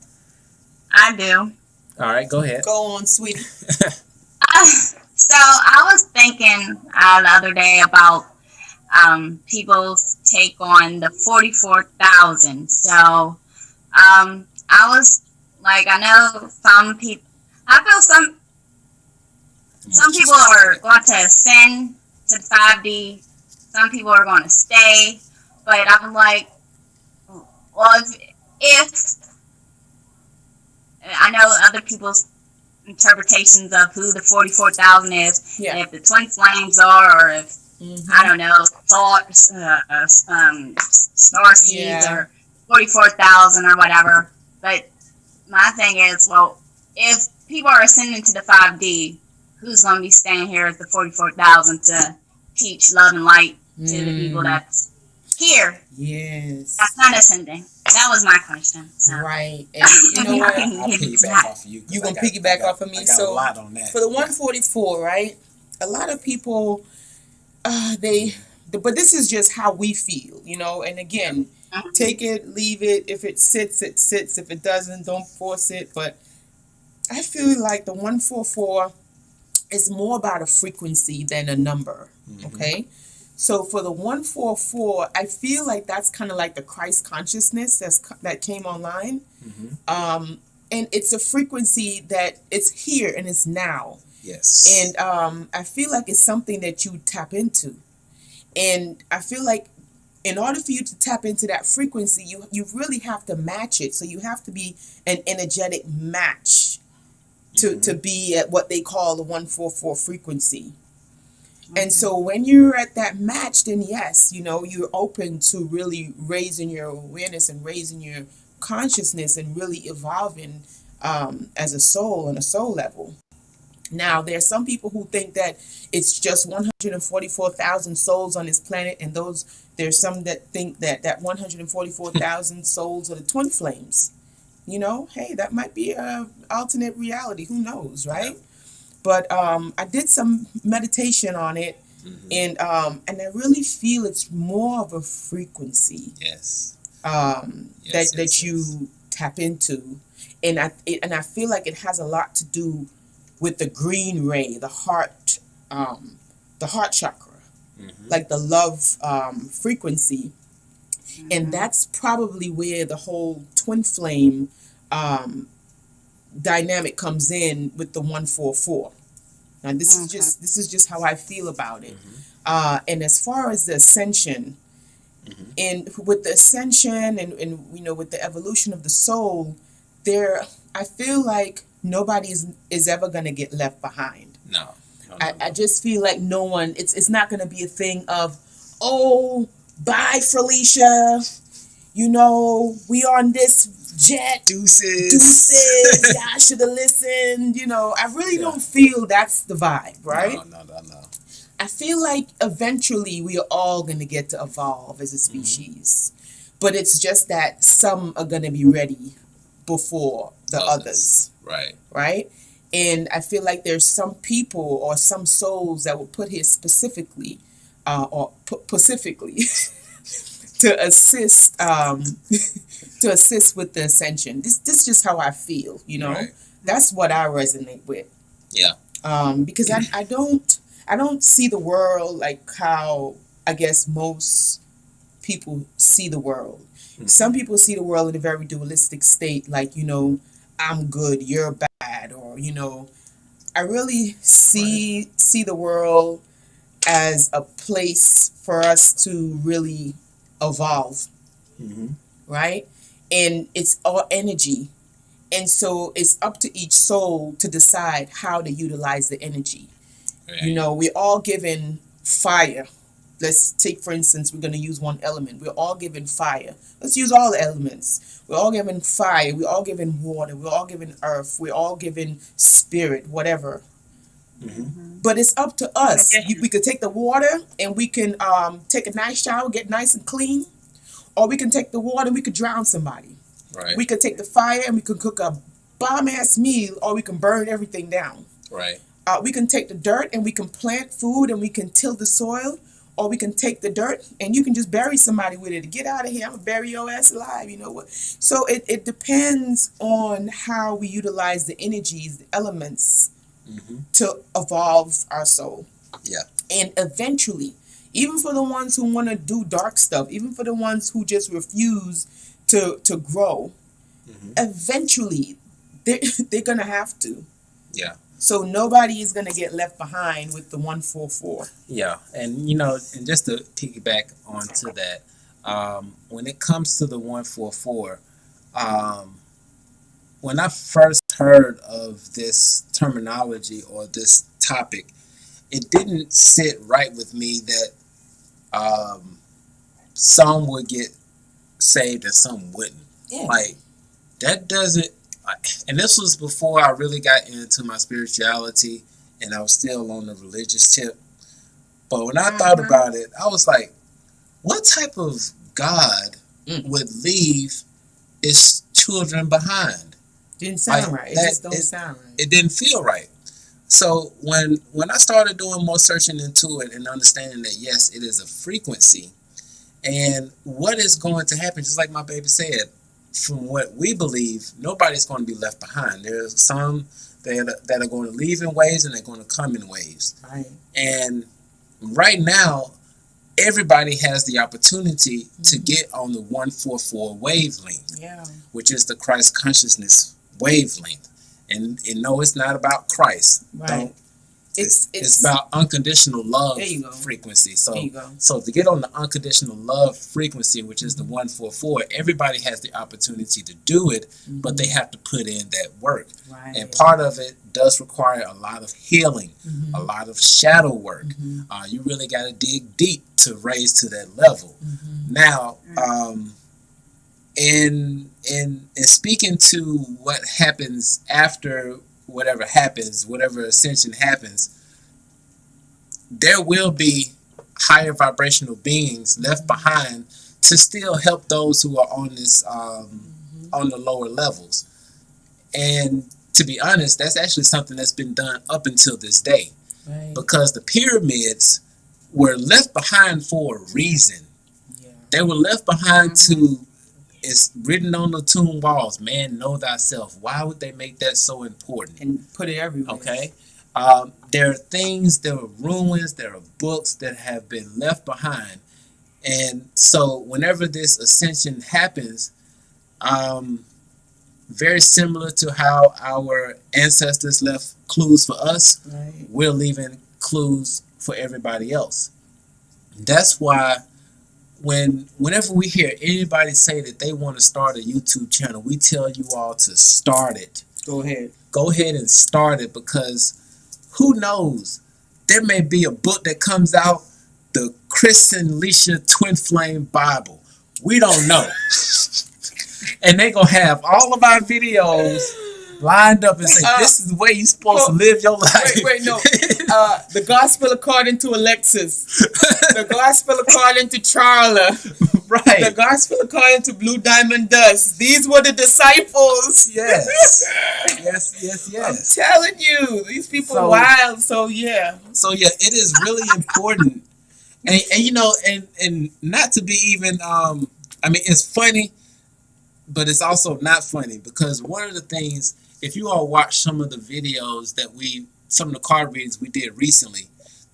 I do. All right, go ahead. Go on, sweetie. So I was thinking the other day about people's take on the 44,000. So I was like, I know some people. I feel some people are going to ascend to the 5D. Some people are going to stay. But I'm like, well, if I know other people's interpretations of who the 44,000 is, Yeah. if the twin flames are, or if I don't know, thoughts, star seeds, or 44,000 or whatever. But my thing is, well, if people are ascending to the 5D, who's going to be staying here at the 44,000 to teach love and light to the people that's here? Yes. That's not ascending. That was my question. So. Right. And you know what? I'll piggyback off of you. You gonna piggyback off of me? I got So a lot on that. for the 144, right? A lot of people, but this is just how we feel, you know. And again, take it, leave it. If it sits, it sits. If it doesn't, don't force it. But I feel like the 144 is more about a frequency than a number. Okay. So for the 144, I feel like that's kind of like the Christ consciousness that came online. And it's a frequency that it's here and it's now. Yes. And I feel like it's something that you tap into. And I feel like in order for you to tap into that frequency, you really have to match it. So you have to be an energetic match to be at what they call the 144 frequency. And so when you're at that match, then yes, you know, you're open to really raising your awareness and raising your consciousness and really evolving as a soul on a soul level. Now, there's some people who think that it's just 144,000 souls on this planet, and there's some that think that 144,000 souls are the twin flames. You know, hey, that might be an alternate reality. Who knows, right? But I did some meditation on it, and I really feel it's more of a frequency. Yes. That you tap into, and I feel like it has a lot to do with the green ray, the heart chakra, like the love frequency, and that's probably where the whole twin flame dynamic comes in with the 144. Now this is just how I feel about it. And as far as the ascension, and with the ascension and you know, with the evolution of the soul, I feel like nobody is ever gonna get left behind. No. I just feel like no one. It's not gonna be a thing of, oh, bye Felicia, you know, we on this jet. Deuces. Yeah, I should have listened. You know, I really don't feel that's the vibe, right? No. I feel like eventually we are all going to get to evolve as a species. But it's just that some are going to be ready before the others. Right. Right? And I feel like there's some people or some souls that were put here specifically to assist to assist with the ascension. This is just how I feel, you know. Right. That's what I resonate with. Yeah. Because I don't see the world like how I guess most people see the world. Some people see the world in a very dualistic state, like, you know, I'm good, you're bad, or, you know, I really see the world as a place for us to really evolve, right? And it's all energy. And so it's up to each soul to decide how to utilize the energy. Right. You know, we're all given fire. Let's take, for instance, we're going to use one element. We're all given fire. Let's use all the elements. We're all given fire. We're all given water. We're all given earth. We're all given spirit, whatever. Mm-hmm. But it's up to us. Okay. We could take the water and we can take a nice shower, get nice and clean. Or we can take the water and we could drown somebody. Right. We could take the fire and we could cook a bomb-ass meal, or we can burn everything down. Right. We can take the dirt and we can plant food and we can till the soil. Or we can take the dirt and you can just bury somebody with it. Get out of here. I'm going to bury your ass alive. You know what? So it depends on how we utilize the energies, the elements, to evolve our soul. Yeah. And eventually, even for the ones who want to do dark stuff, even for the ones who just refuse to grow, eventually they're going to have to. Yeah. So nobody is going to get left behind with the 144. Yeah, and you know, and just to piggyback onto that, when it comes to the 144, when I first heard of this terminology or this topic, it didn't sit right with me that some would get saved and some wouldn't. Yeah. Like, that doesn't. And this was before I really got into my spirituality and I was still on the religious tip. But when I thought about it, I was like, what type of God would leave his children behind? Didn't sound Like, right. It just don't sound right. It didn't feel right. So when I started doing more searching into it and understanding that, yes, it is a frequency, and what is going to happen, just like my baby said, from what we believe, nobody's going to be left behind. There's some that are going to leave in waves and they're going to come in waves. Right. And right now, everybody has the opportunity to get on the 144 wavelength, which is the Christ consciousness wavelength. And no, it's not about Christ. Right. It's about unconditional love frequency. So to get on the unconditional love frequency, which is the 144, everybody has the opportunity to do it, but they have to put in that work. Right. And part of it does require a lot of healing, a lot of shadow work. You really got to dig deep to raise to that level. Now, in speaking to what happens after whatever happens, whatever ascension happens, there will be higher vibrational beings left behind to still help those who are on this on the lower levels. And to be honest, that's actually something that's been done up until this day, because the pyramids were left behind for a reason. They were left behind to, it's written on the tomb walls, man, know thyself. Why would they make that so important? And put it everywhere. Okay. There are things, there are ruins, there are books that have been left behind. And so whenever this ascension happens, very similar to how our ancestors left clues for us, we're leaving clues for everybody else. That's why whenever we hear anybody say that they want to start a YouTube channel, we tell you all to start it. Go ahead. Go ahead and start it, because who knows? There may be a book that comes out, the Chris and Leisha Twin Flame Bible. We don't know. And they gonna have all of our videos lined up and say, this is the way you're supposed to live your life. Wait, no. The gospel according to Alexis. The gospel according to Charla. Right. The gospel according to Blue Diamond Dust. These were the disciples. Yes. Yes. I'm telling you, these people are wild. So yeah, it is really important. And you know, and not to be even I mean, it's funny, but it's also not funny, because one of the things, if you all watch some of the videos that some of the card readings we did recently,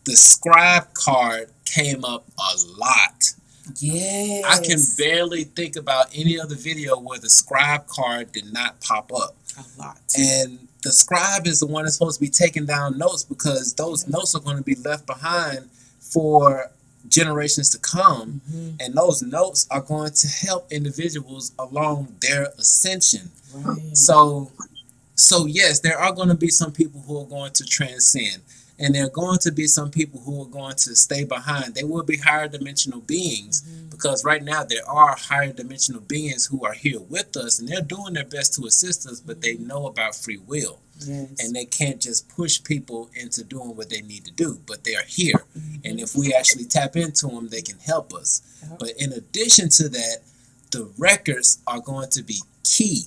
the scribe card came up a lot. Yes. I can barely think about any other video where the scribe card did not pop up. A lot. And the scribe is the one that's supposed to be taking down notes, because those notes are going to be left behind for generations to come, and those notes are going to help individuals along their ascension. So yes, there are going to be some people who are going to transcend, And there are going to be some people who are going to stay behind. They will be higher dimensional beings because right now there are higher dimensional beings who are here with us, and they're doing their best to assist us, but they know about free will. Yes. And they can't just push people into doing what they need to do, but they are here. And if we actually tap into them, they can help us. But in addition to that, the records are going to be key.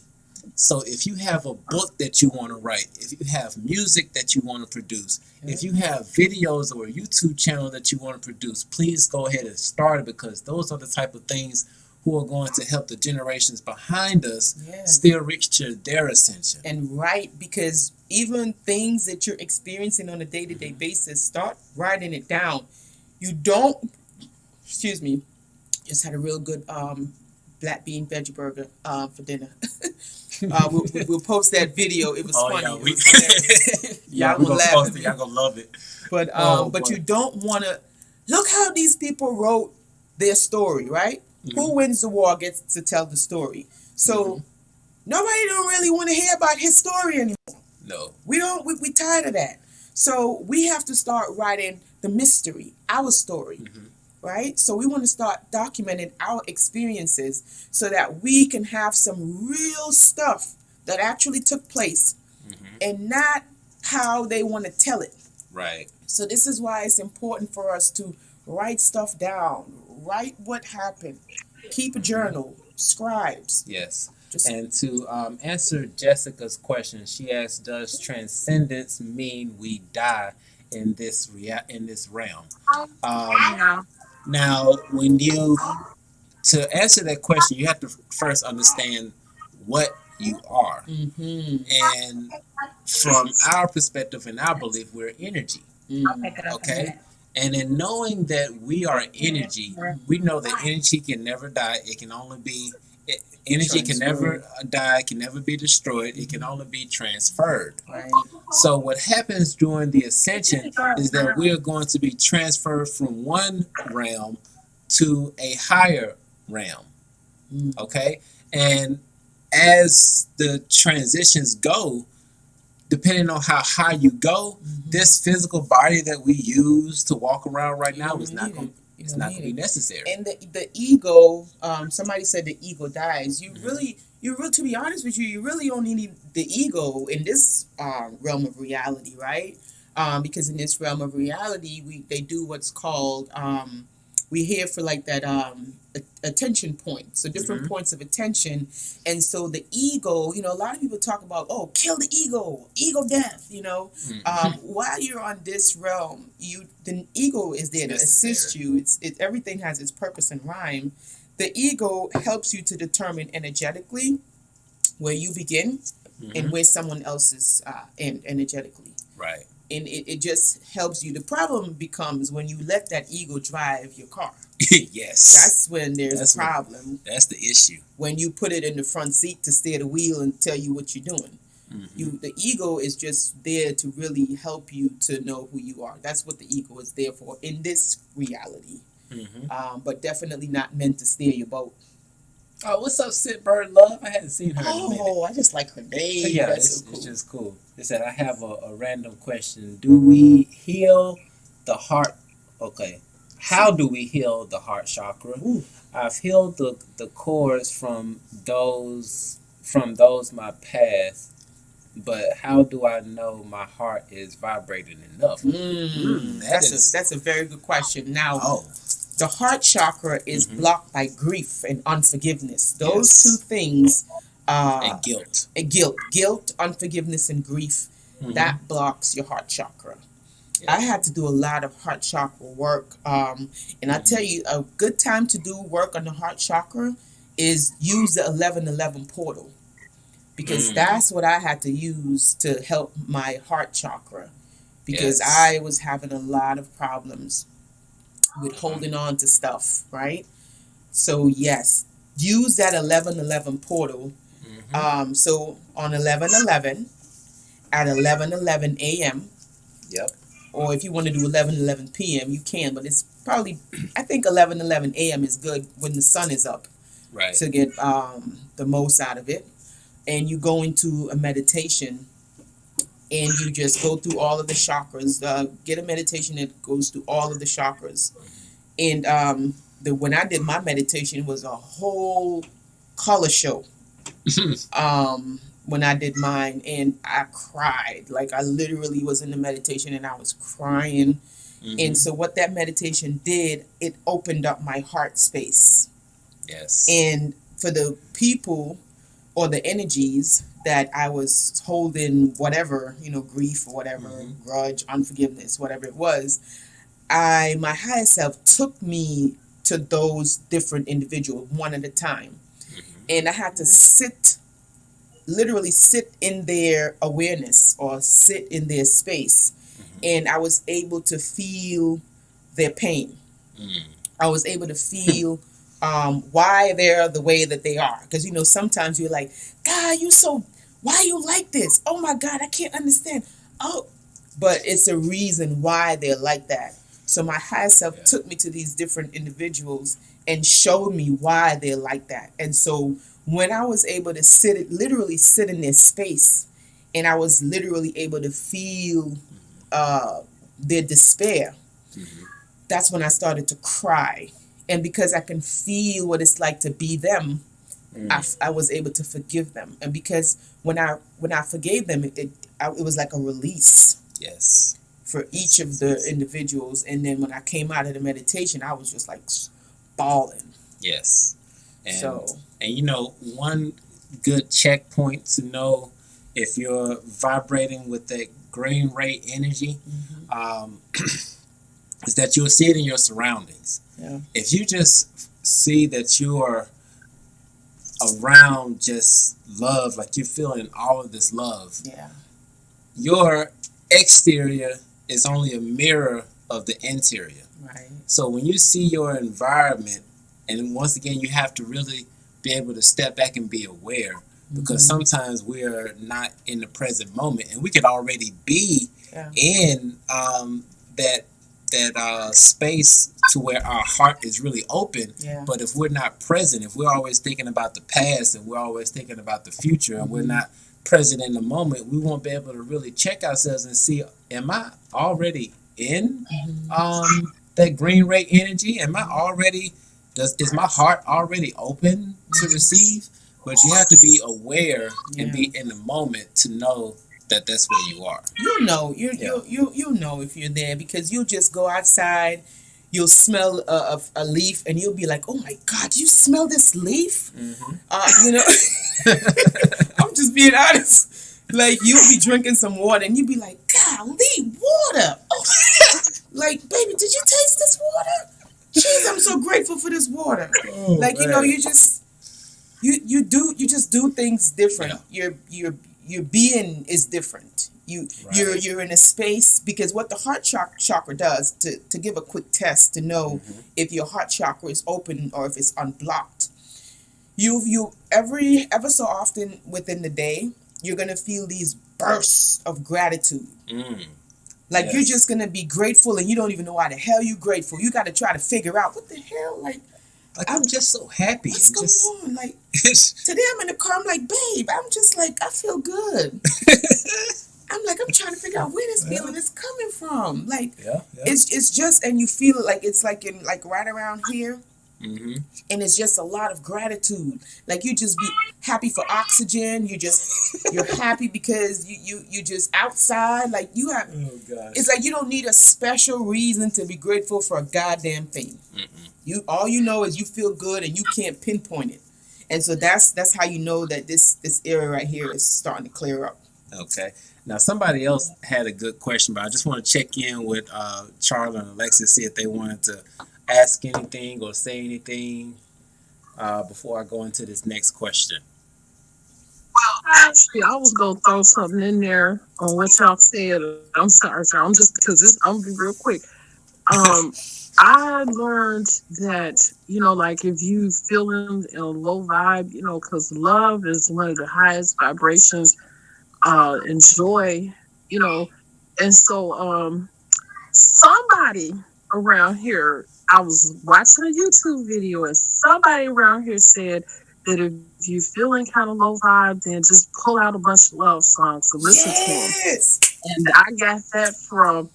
So if you have a book that you want to write, if you have music that you want to produce, if you have videos or a YouTube channel that you want to produce, please go ahead and start it, because those are the type of things who are going to help the generations behind us still reach to their ascension. And because even things that you're experiencing on a day-to-day basis, start writing it down. You don't, excuse me, just had a real good black bean veggie burger for dinner. We'll post that video. It was funny. Yeah, it was hilarious. Y'all gonna post it. Y'all gonna love it. But but you don't want to look how these people wrote their story, right? Who wins the war gets to tell the story. So nobody don't really want to hear about his story anymore. No, we don't. We tired of that. So we have to start writing the mystery, our story. Right? So we want to start documenting our experiences so that we can have some real stuff that actually took place and not how they want to tell it. Right. So this is why it's important for us to write stuff down, write what happened, keep a journal, scribes. Yes. And to answer Jessica's question, she asked, does transcendence mean we die in this realm? Now, to answer that question, you have to first understand what you are. And from our perspective and our belief, we're energy. Okay? And in knowing that we are energy, we know that energy can never die. It can only be, energy can never die, can never be destroyed. It can only be transferred. Right. So what happens during the ascension is that we are going to be transferred from one realm to a higher realm. Okay? And as the transitions go, depending on how high you go, this physical body that we use to walk around right now is not going to be necessary. And the ego, somebody said the ego dies. You really, to be honest with you really only need the ego in this realm of reality, right? Because in this realm of reality, they do what's called, we're here for like that attention point, so different points of attention. And so the ego, a lot of people talk about, kill the ego death, while you're on this realm, the ego is there to assist you. Everything has its purpose and rhyme. The ego helps you to determine energetically where you begin and where someone else is energetically. Right. And it just helps you. The problem becomes when you let that ego drive your car. Yes. That's when there's a problem. That's the issue. When you put it in the front seat to steer the wheel and tell you what you're doing. The ego is just there to really help you to know who you are. That's what the ego is there for in this reality. But definitely not meant to steer your boat. Oh, what's up, Sid Bird Love? I hadn't seen her in a minute. I just like her name. Yeah, it's just cool. They said, I have a random question. Do we heal the heart? Okay. How do we heal the heart chakra? I've healed the cords from those my past, but how do I know my heart is vibrating enough? That's a very good question. Now, the heart chakra is blocked by grief and unforgiveness. Those two things, and guilt. Guilt, unforgiveness, and grief, that blocks your heart chakra. I had to do a lot of heart chakra work. And I tell you, a good time to do work on the heart chakra is use the 1111 portal. Because that's what I had to use to help my heart chakra. Because I was having a lot of problems with holding on to stuff, right? So yes, use that 1111 portal. So on 1111 at 11:11 a.m. Yep. Or if you want to do 11:11 p.m., you can, but it's probably, I think 11:11 a.m. is good when the sun is up, right? To get the most out of it. And you go into a meditation and you just go through all of the chakras. Get a meditation that goes through all of the chakras. And when I did my meditation, it was a whole color show. When I did mine, and I cried. Like, I literally was in the meditation and I was crying. And so what that meditation did, it opened up my heart space. Yes. And for the people or the energies that I was holding, whatever, grief or whatever, grudge, unforgiveness, whatever it was, my higher self took me to those different individuals one at a time. And I had to literally sit in their awareness or sit in their space. And I was able to feel their pain. I was able to feel why they're the way that they are. Because, sometimes you're like, God, why you like this? Oh my God, I can't understand. Oh, but it's a reason why they're like that. So my higher self took me to these different individuals and showed me why they're like that. And so when I was able to literally sit in their space, and I was literally able to feel their despair, that's when I started to cry. And because I can feel what it's like to be them, I was able to forgive them. And because when I forgave them, it was like a release. Yes. For each of the individuals. And then when I came out of the meditation, I was just like bawling. Yes. And one good checkpoint to know if you're vibrating with that green ray energy is that you'll see it in your surroundings. Yeah. If you just see that you are around just love, like you're feeling all of this love, your exterior is only a mirror of the interior. Right. So when you see your environment, and once again, you have to really be able to step back and be aware, because sometimes we are not in the present moment, and we could already be in that space to where our heart is really open. But if we're not present, if we're always thinking about the past and we're always thinking about the future, and we're not present in the moment, we won't be able to really check ourselves and see, am I already in that green ray energy? Am I already, is my heart already open to receive? But you have to be aware and be in the moment to know that that's where you are. You'll know if you're there, because you'll just go outside, you'll smell a leaf, and you'll be like, oh my God, do you smell this leaf? I'm just being honest. Like, you'll be drinking some water and you'll be like, golly, water. Oh, like, baby, did you taste this water? Jeez, I'm so grateful for this water. You just do things different. Your being is different. You're in a space, because what the heart chakra does, to give a quick test to know if your heart chakra is open or if it's unblocked, you ever so often within the day, you're gonna feel these bursts of gratitude. You're just gonna be grateful and you don't even know why the hell you're grateful. You gotta try to figure out what the hell, I'm just so happy. What's going on? Like, today I'm in the car, I'm like, babe, I'm just like, I feel good. I'm like, I'm trying to figure out where this feeling is coming from. Like, it's just, and you feel it like it's like in right around here. And it's just a lot of gratitude. Like, you just be happy for oxygen. You're happy because you just outside. Like, you have, it's like you don't need a special reason to be grateful for a goddamn thing. All you know is you feel good and you can't pinpoint it. And so that's how you know that this area right here is starting to clear up. Okay. Now, somebody else had a good question, but I just want to check in with Charlie and Alexis, see if they wanted to ask anything or say anything before I go into this next question. Well, actually, I was going to throw something in there on what y'all said. I'm sorry, I'm just, because I'm be real quick. I learned that, like, if you feeling in a low vibe, because love is one of the highest vibrations, and joy, and so somebody around here, I was watching a YouTube video, and somebody around here said that if you're feeling kind of low vibe, then just pull out a bunch of love songs and listen to them. Yes. And I got that from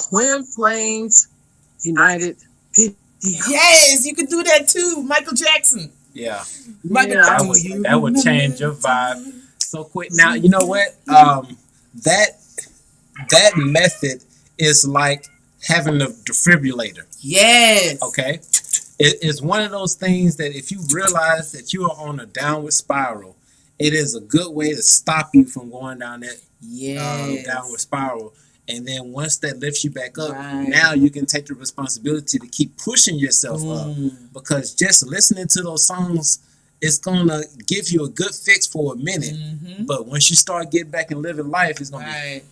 Twin Flames United video. Yes, you can do that too. Michael Jackson. Yeah. Michael Yeah. Jackson. That would change your vibe so quick. Now, you know what? That method is like having a defibrillator. Yes. Okay? It's one of those things that if you realize that you are on a downward spiral, it is a good way to stop you from going down that downward spiral. And then once that lifts you back up, now you can take the responsibility to keep pushing yourself up. Because just listening to those songs, it's going to give you a good fix for a minute. But once you start getting back and living life, it's going to be...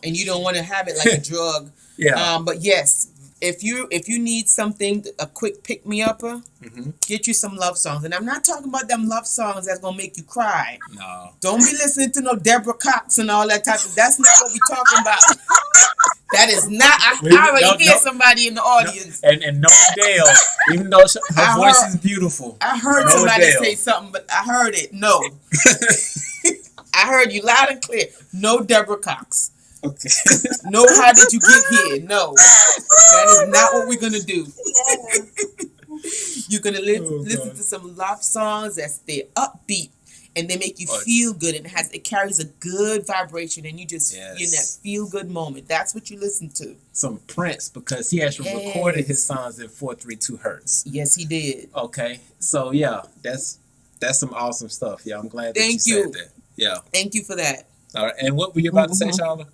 And you don't want to have it like a drug. Yeah. But yes, if you need something, a quick pick-me-upper, get you some love songs. And I'm not talking about them love songs that's going to make you cry. No. Don't be listening to no Deborah Cox and all that type of... That's not what we're talking about. That is not... I already hear somebody in the audience. And no Dale, even though her voice is beautiful. I heard somebody say something, but I heard it. No. I heard you loud and clear. No Deborah Cox. Okay. No, how did you get here? No. That is not what we're going to do. You're going to listen to some love songs that stay upbeat and they make you feel good, and it carries a good vibration, and you just you're in that feel good moment. That's what you listen to. Some Prince, because he actually recorded his songs in 432 hertz. Yes, he did. Okay. So yeah, that's some awesome stuff. Yeah, I'm glad that you said that. Yeah. Thank you for that. All right. And what were you about to say, Charlotte?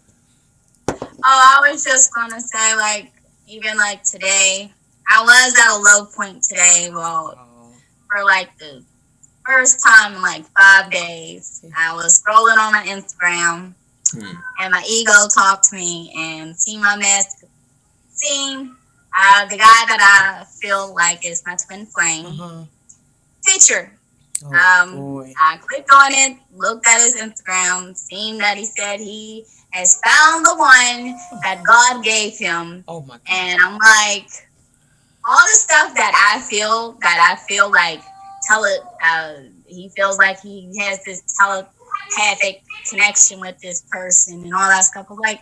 Oh, I was just gonna say, like, even like today, I was at a low point today. Well, for like the first time in like 5 days, I was scrolling on my Instagram, and my ego talked to me and seen my mess, seen the guy that I feel like is my twin flame picture. I clicked on it, looked at his Instagram, seen that he said he has found the one that God gave him. Oh my God. And I'm like, all the stuff that I feel like he feels like he has this telepathic connection with this person and all that stuff. I'm like,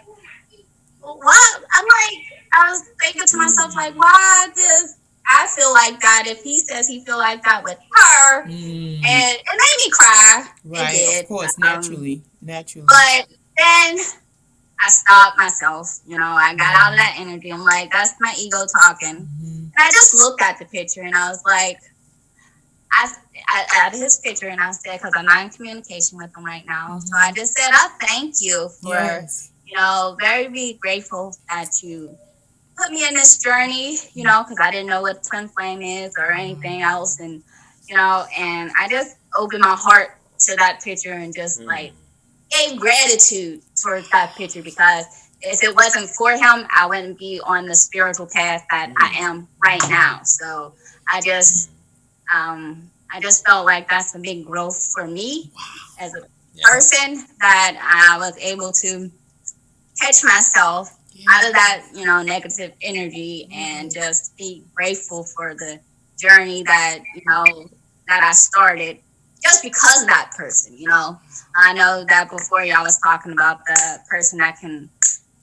what? I was thinking to myself, like, why does I feel like that if he says he feel like that with her? And it made me cry. Right, it did. Of course, naturally. But then I stopped myself. You know, I got out of that energy. I'm like, that's my ego talking. And I just looked at the picture and I was like, I added his picture and I said, because I'm not in communication with him right now. So I just said, I thank you for, you know, very grateful that you put me in this journey, you know, because I didn't know what twin flame is or anything else. And, you know, and I just opened my heart to that picture and just like gave gratitude towards that picture, because if it wasn't for him, I wouldn't be on the spiritual path that I am right now. So I just felt like that's a big growth for me as a person, that I was able to catch myself out of that, you know, negative energy and just be grateful for the journey that, you know, that I started just because of that person, you know. I know that before y'all was talking about the person that can,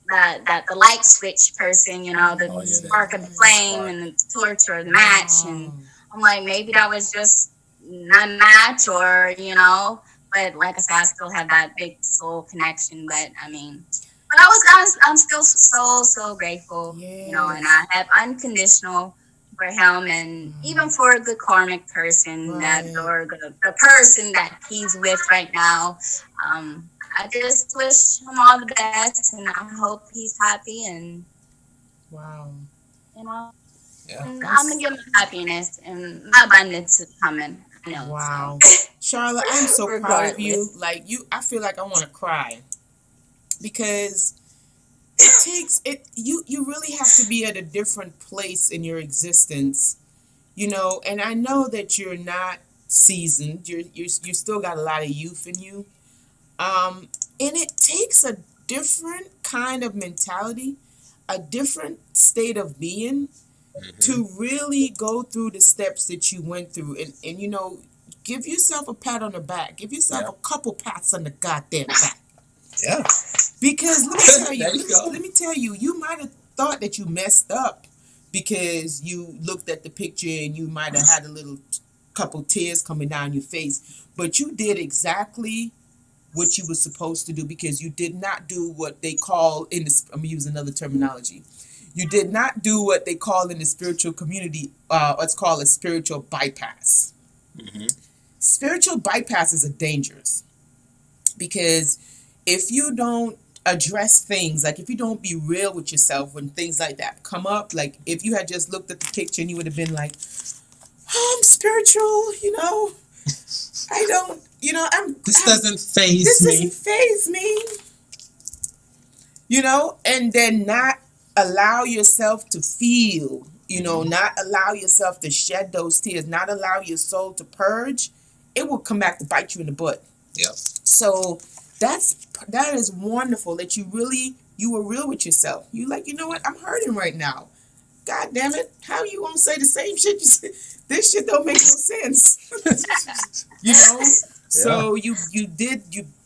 that the light switch person, you know, the spark of the flame and the torch or the match. And I'm like, maybe that was just not a match, or, you know, but like I said, I still have that big soul connection. But I mean, but I'm still so grateful, you know, and I have unconditional for him, and even for the karmic person that, or the person that he's with right now. I just wish him all the best, and I hope he's happy, and you know, and I'm gonna give him happiness, and my abundance is coming. I know. Wow, Charlotte, I'm so proud of you. Like I feel like I want to cry, because it takes it. You really have to be at a different place in your existence, you know. And I know that you're not seasoned. You still got a lot of youth in you. And it takes a different kind of mentality, a different state of being to really go through the steps that you went through. And you know, give yourself a pat on the back. Give yourself a couple pats on the goddamn back. Yeah. Because let There me tell you, you might have thought that you messed up because you looked at the picture and you might have had a little couple tears coming down your face, but you did exactly what you were supposed to do, because you did not do what they call in the, I'm gonna use another terminology. You did not do what they call in the spiritual community, what's called a spiritual bypass. Mm-hmm. Spiritual bypasses are dangerous because if you don't address things, like if you don't be real with yourself when things like that come up, like if you had just looked at the picture and you would have been like, oh, I'm spiritual, I don't, This doesn't faze me. And then not allow yourself to feel, not allow yourself to shed those tears, not allow your soul to purge, it will come back to bite you in the butt. Yep. So that is wonderful that you were real with yourself. You like, you know what? I'm hurting right now. God damn it. How you gonna say the same shit you said? This shit don't make no sense. So you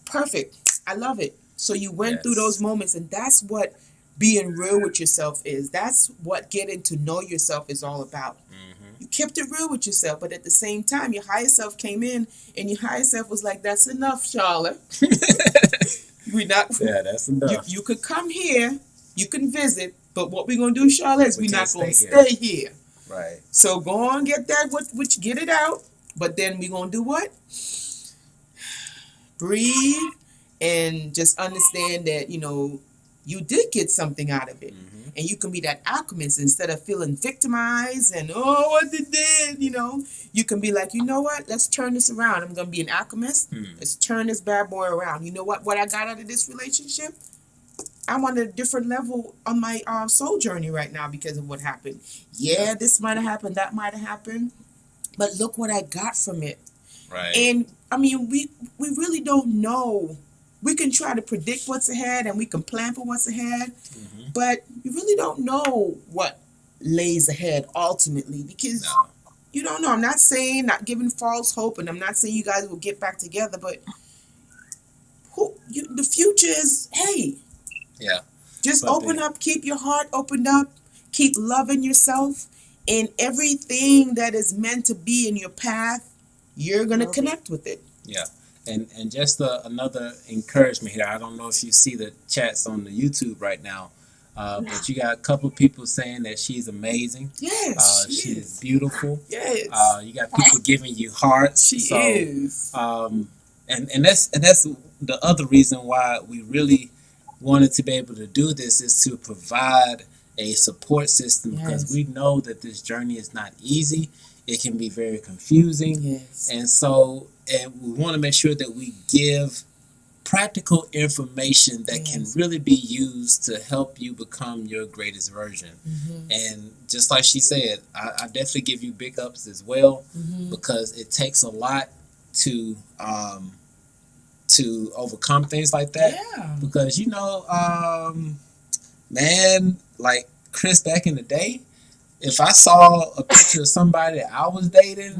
perfect. I love it. So you went through those moments, and that's what being real with yourself is. That's what getting to know yourself is all about. Mm-hmm. You kept it real with yourself, but at the same time, your higher self came in, and your higher self was like, "That's enough, Charlotte. That's enough. You could come here, you can visit, but what we're gonna do, Charlotte, is we're not gonna stay here. Right. So go on, get that, which get it out. But then we're gonna do what? Breathe and just understand that you did get something out of it. Mm-hmm. And you can be that alchemist instead of feeling victimized and, oh, what did they, you can be like, you know what, let's turn this around. I'm going to be an alchemist. Let's turn this bad boy around. You know what I got out of this relationship? I'm on a different level on my soul journey right now because of what happened. Yeah, this might have happened, that might have happened, but look what I got from it. Right. And, I mean, we really don't know. We can try to predict what's ahead and we can plan for what's ahead, but you really don't know what lays ahead ultimately because you don't know. I'm not saying, not giving false hope, and I'm not saying you guys will get back together, but the future is, hey, just open up, keep your heart opened up, keep loving yourself, and everything that is meant to be in your path, you're going to connect with it. Yeah. And just another encouragement here. I don't know if you see the chats on the YouTube right now, but you got a couple of people saying that she's amazing. Yes, she is beautiful. Yes. You got people giving you hearts. She is. And that's the other reason why we really wanted to be able to do this is to provide a support system because we know that this journey is not easy. It can be very confusing. Yes. And we want to make sure that we give practical information that can really be used to help you become your greatest version. Mm-hmm. And just like she said, I definitely give you big ups as well because it takes a lot to overcome things like that. Yeah. Because, man, like Chris back in the day, if I saw a picture of somebody that I was dating,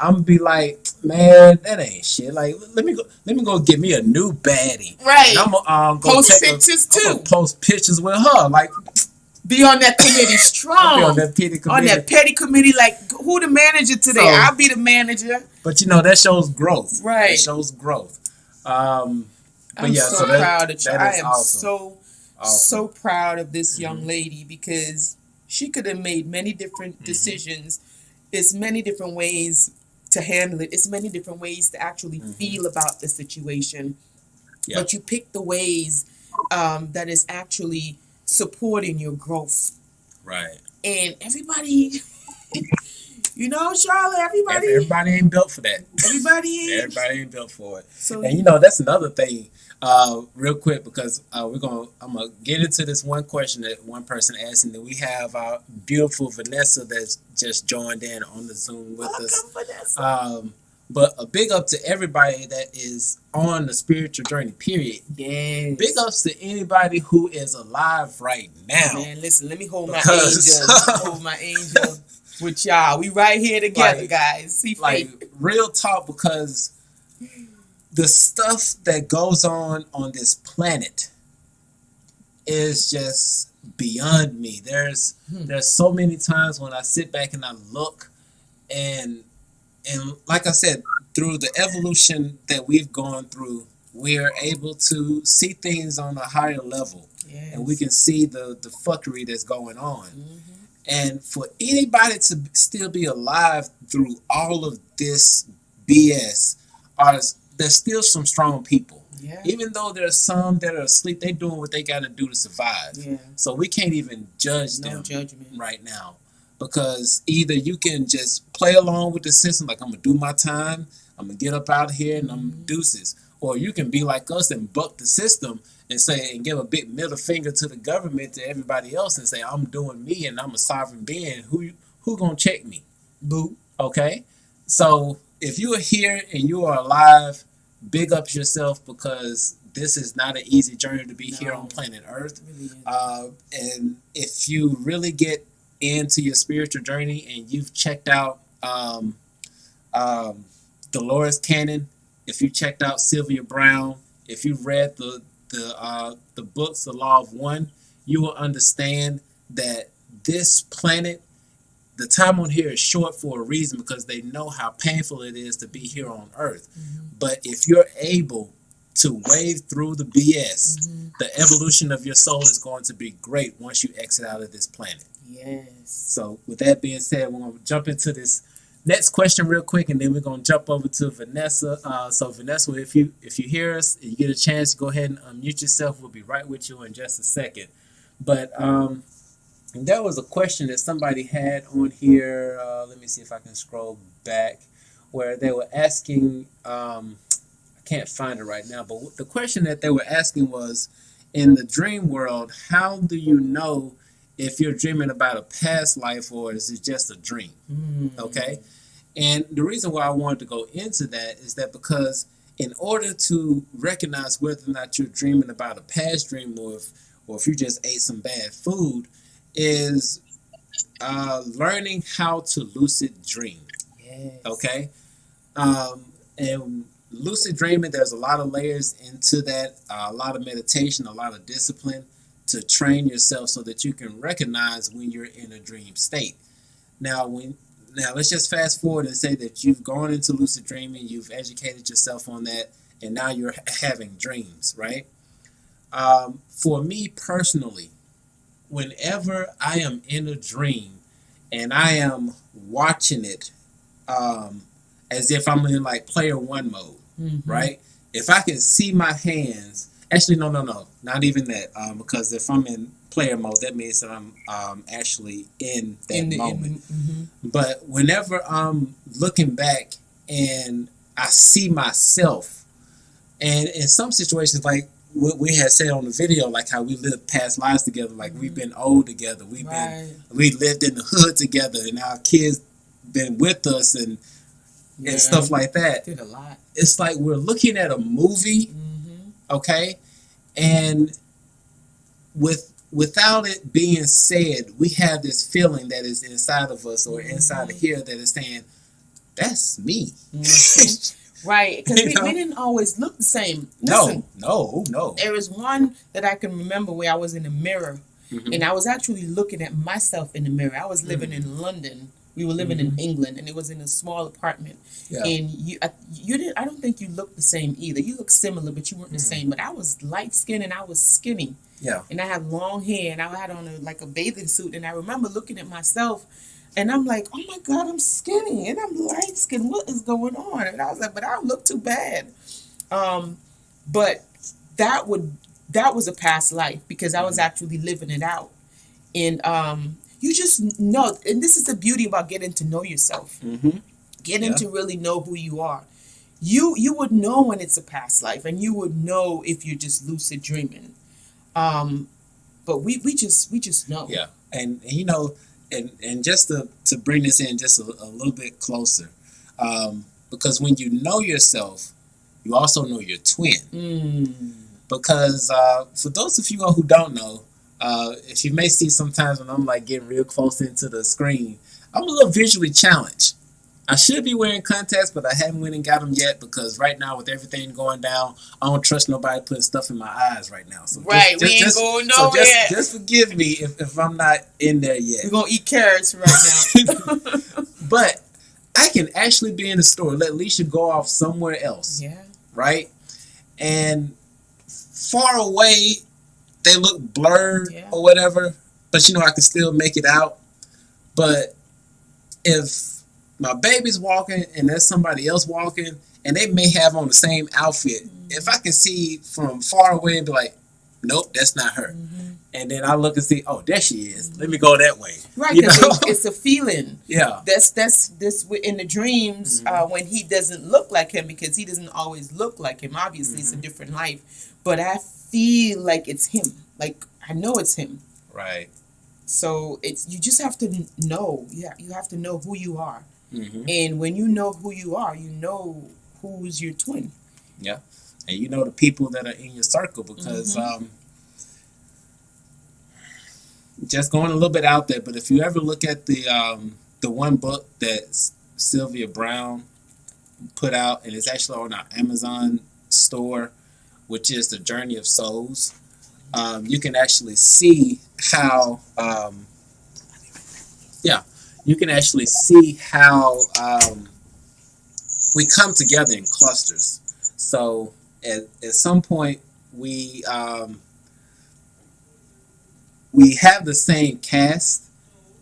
I'm gonna be like, man, that ain't shit. Like, let me go get me a new baddie. Right. And I'm gonna go post pictures too. I'm gonna post pictures with her. Like, be on that committee strong. Be on that petty committee. On that petty committee, like who the manager today? I'll be the manager. But that shows growth. Right. It shows growth. I'm so proud of you. I am awesome. so proud of this young lady because she could have made many different decisions. It's many different ways to handle it. It's many different ways to actually feel about the situation. Yep. But you pick the ways that is actually supporting your growth. Right. And everybody, Charlotte, everybody ain't built for that. Everybody ain't built for it. So, and that's another thing. Real quick, because I'm gonna get into this one question that one person asked, and then we have our beautiful Vanessa that's just joined in on the Zoom with us. Vanessa. But a big up to everybody that is on the spiritual journey, period. Yes. Big ups to anybody who is alive right now. Man, listen, let me hold my angel. with y'all. We right here together, Like- guys. See Like faith. real talk, because the stuff that goes on this planet is just beyond me. There's so many times when I sit back and I look, and like I said, through the evolution that we've gone through, we're able to see things on a higher level, Yes. and we can see the fuckery that's going on. Mm-hmm. And for anybody to still be alive through all of this BS, there's still some strong people. Yeah. Even though there's some that are asleep, they're doing what they got to do to survive. Yeah. So we can't even judge No them judgment. right now, because either you can just play along with the system, like I'm gonna do my time, I'm gonna get up out of here, and I'm deuces, or you can be like us and buck the system and say and give a big middle finger to the government, to everybody else, and say I'm doing me and I'm a sovereign being. Who gonna check me? Boo. Okay, so if you are here and you are alive, big up yourself, because this is not an easy journey to be here on planet Earth. It really is. And if you really get into your spiritual journey and you've checked out Dolores Cannon, if you checked out Sylvia Brown, if you've read the books, The Law of One, you will understand that this planet, the time on here is short for a reason, because they know how painful it is to be here on Earth. But if you're able to wade through the BS, the evolution of your soul is going to be great once you exit out of this planet. Yes. So with that being said, we're going to jump into this next question real quick, and then we're going to jump over to Vanessa. So Vanessa, if you hear us and you get a chance, go ahead and unmute yourself. We'll be right with you in just a second. But there was a question that somebody had on here. Let me see if I can scroll back, where they were asking, I can't find it right now, but the question that they were asking was, in the dream world, how do you know if you're dreaming about a past life or is it just a dream? Okay? And the reason why I wanted to go into that is that because in order to recognize whether or not you're dreaming about a past dream, or if you just ate some bad food, is learning how to lucid dream. Yes. Okay? And lucid dreaming, there's a lot of layers into that, a lot of meditation, a lot of discipline to train yourself so that you can recognize when you're in a dream state. Now let's just fast forward and say that you've gone into lucid dreaming, you've educated yourself on that, and now you're having dreams, right? For me personally, whenever I am in a dream and I am watching it as if I'm in like player one mode, right? If I can see my hands, actually, no, not even that, because if I'm in player mode, that means that I'm actually in that moment. But whenever I'm looking back and I see myself, and in some situations, like what we had said on the video, like how we lived past lives together, like we've been old together, we lived in the hood together, and our kids been with us and stuff like that. Did a lot. It's like we're looking at a movie, okay, and without it being said, we have this feeling that is inside of us or inside of here that is saying, "That's me." Right, because You know? we didn't always look the same. Listen, No. there was one that I can remember where I was in a mirror, and I was actually looking at myself in the mirror. I was living in London. We were living in England, and it was in a small apartment. Yeah. And you didn't. I don't think you looked the same either. You looked similar, but you weren't the same. But I was light skinned and I was skinny. Yeah. And I had long hair, and I had on a bathing suit. And I remember looking at myself, and I'm like, "Oh my God, I'm skinny and I'm light skinned. What is going on?" And I was like, "But I don't look too bad." But that was a past life, because I was actually living it out. And you just know, and this is the beauty about getting to know yourself, getting to really know who you are. You would know when it's a past life, and you would know if you're just lucid dreaming. But we just know. Yeah, and you know, and just to bring this in just a little bit closer, because when you know yourself, you also know your twin. Because for those of you all who don't know, if you may see sometimes when I'm like getting real close into the screen, I'm a little visually challenged. I should be wearing contacts, but I haven't went and got them yet because right now with everything going down, I don't trust nobody putting stuff in my eyes right now. So Right, we ain't going nowhere. So just forgive me if I'm not in there yet. We're gonna eat carrots right now. But I can actually be in the store, let Leisha go off somewhere else. Yeah. Right? And far away, they look blurred or whatever, but I can still make it out. But if my baby's walking and there's somebody else walking and they may have on the same outfit, if I can see from far away and be like, nope, that's not her. And then I look and see, oh, there she is. Let me go that way. Right, because it's a feeling. Yeah. That's in the dreams when he doesn't look like him, because he doesn't always look like him. Obviously, it's a different life. But I feel like it's him. Like, I know it's him. Right. So you just have to know. Yeah, you have to know who you are. And when you know who you are, you know who's your twin. Yeah. And you know the people that are in your circle, because just going a little bit out there, but if you ever look at the one book that Sylvia Brown put out, and it's actually on our Amazon store, which is The Journey of Souls, you can actually see how we come together in clusters. So at some point we have the same cast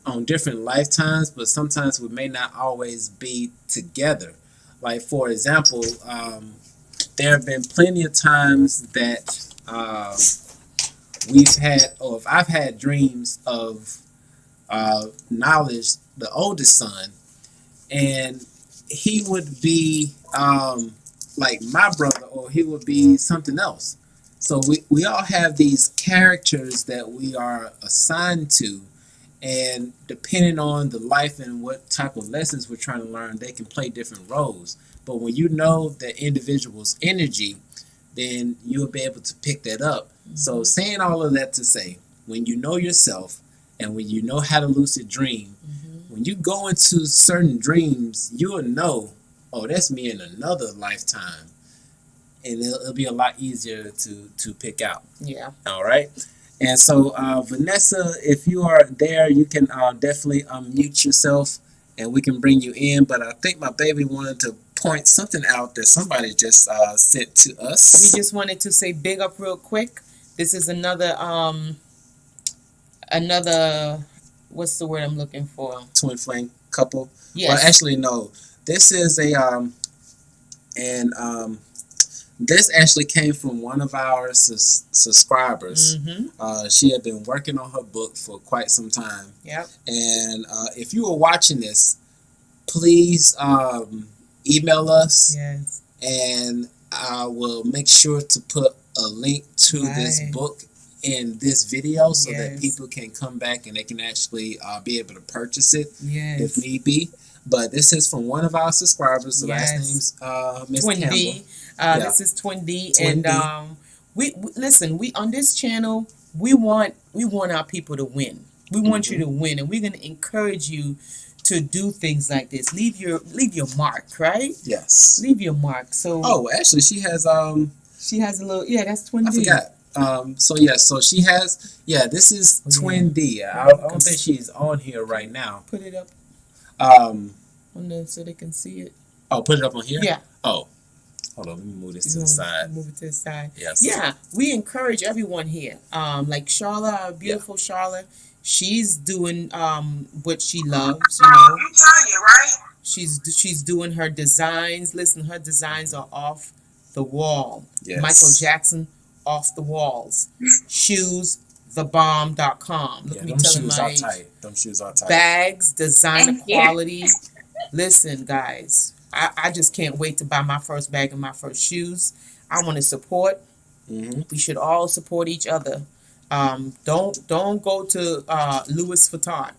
on different lifetimes, but sometimes we may not always be together. Like, for example, there have been plenty of times that if I've had dreams of Knowledge, the oldest son, and he would be like my brother, or he would be something else. So we all have these characters that we are assigned to, and depending on the life and what type of lessons we're trying to learn, they can play different roles. But when you know the individual's energy, then you'll be able to pick that up. So saying all of that to say, when you know yourself and when you know how to lucid dream, when you go into certain dreams, you'll know, oh, that's me in another lifetime. And it'll be a lot easier to pick out. Yeah. All right. And so, Vanessa, if you are there, you can definitely unmute yourself and we can bring you in. But I think my baby wanted to point something out that somebody just sent to us. We just wanted to say big up real quick. This is another, what's the word I'm looking for? Twin flame couple. Yes. Well, actually, no. This is this actually came from one of our subscribers. She had been working on her book for quite some time. Yep. And if you are watching this, please email us. Yes. And I will make sure to put a link to this book in this video so that people can come back and they can actually be able to purchase it if need be. But this is from one of our subscribers. The last name's Miss Twin Campbell. D. This is Twin D. And we listen. We on this channel, we want our people to win. We want you to win, and we're going to encourage you to do things like this. Leave your mark, right? Yes. Leave your mark. So. Oh, actually, she has She has a little. Yeah, that's Twin D. I forgot. So she has. Yeah, this is Twin D. I don't think she's on here right now. Put it up. So they can see it. Oh, put it up on here? Yeah. Oh. Hold on, let me move this to the side. Move it to the side. Yes. Yeah, we encourage everyone here. Like Charla, our beautiful Charla, she's doing what she loves, you know. I'm telling you, right? She's doing her designs. Listen, her designs are off the wall. Yes. Michael Jackson, off the walls. Shoes, thebomb.com. Look at me telling my age. Them shoes are tight. Bags, designer quality. Listen, guys, I just can't wait to buy my first bag and my first shoes. I want to support. We should all support each other. Don't go to Louis Vuitton.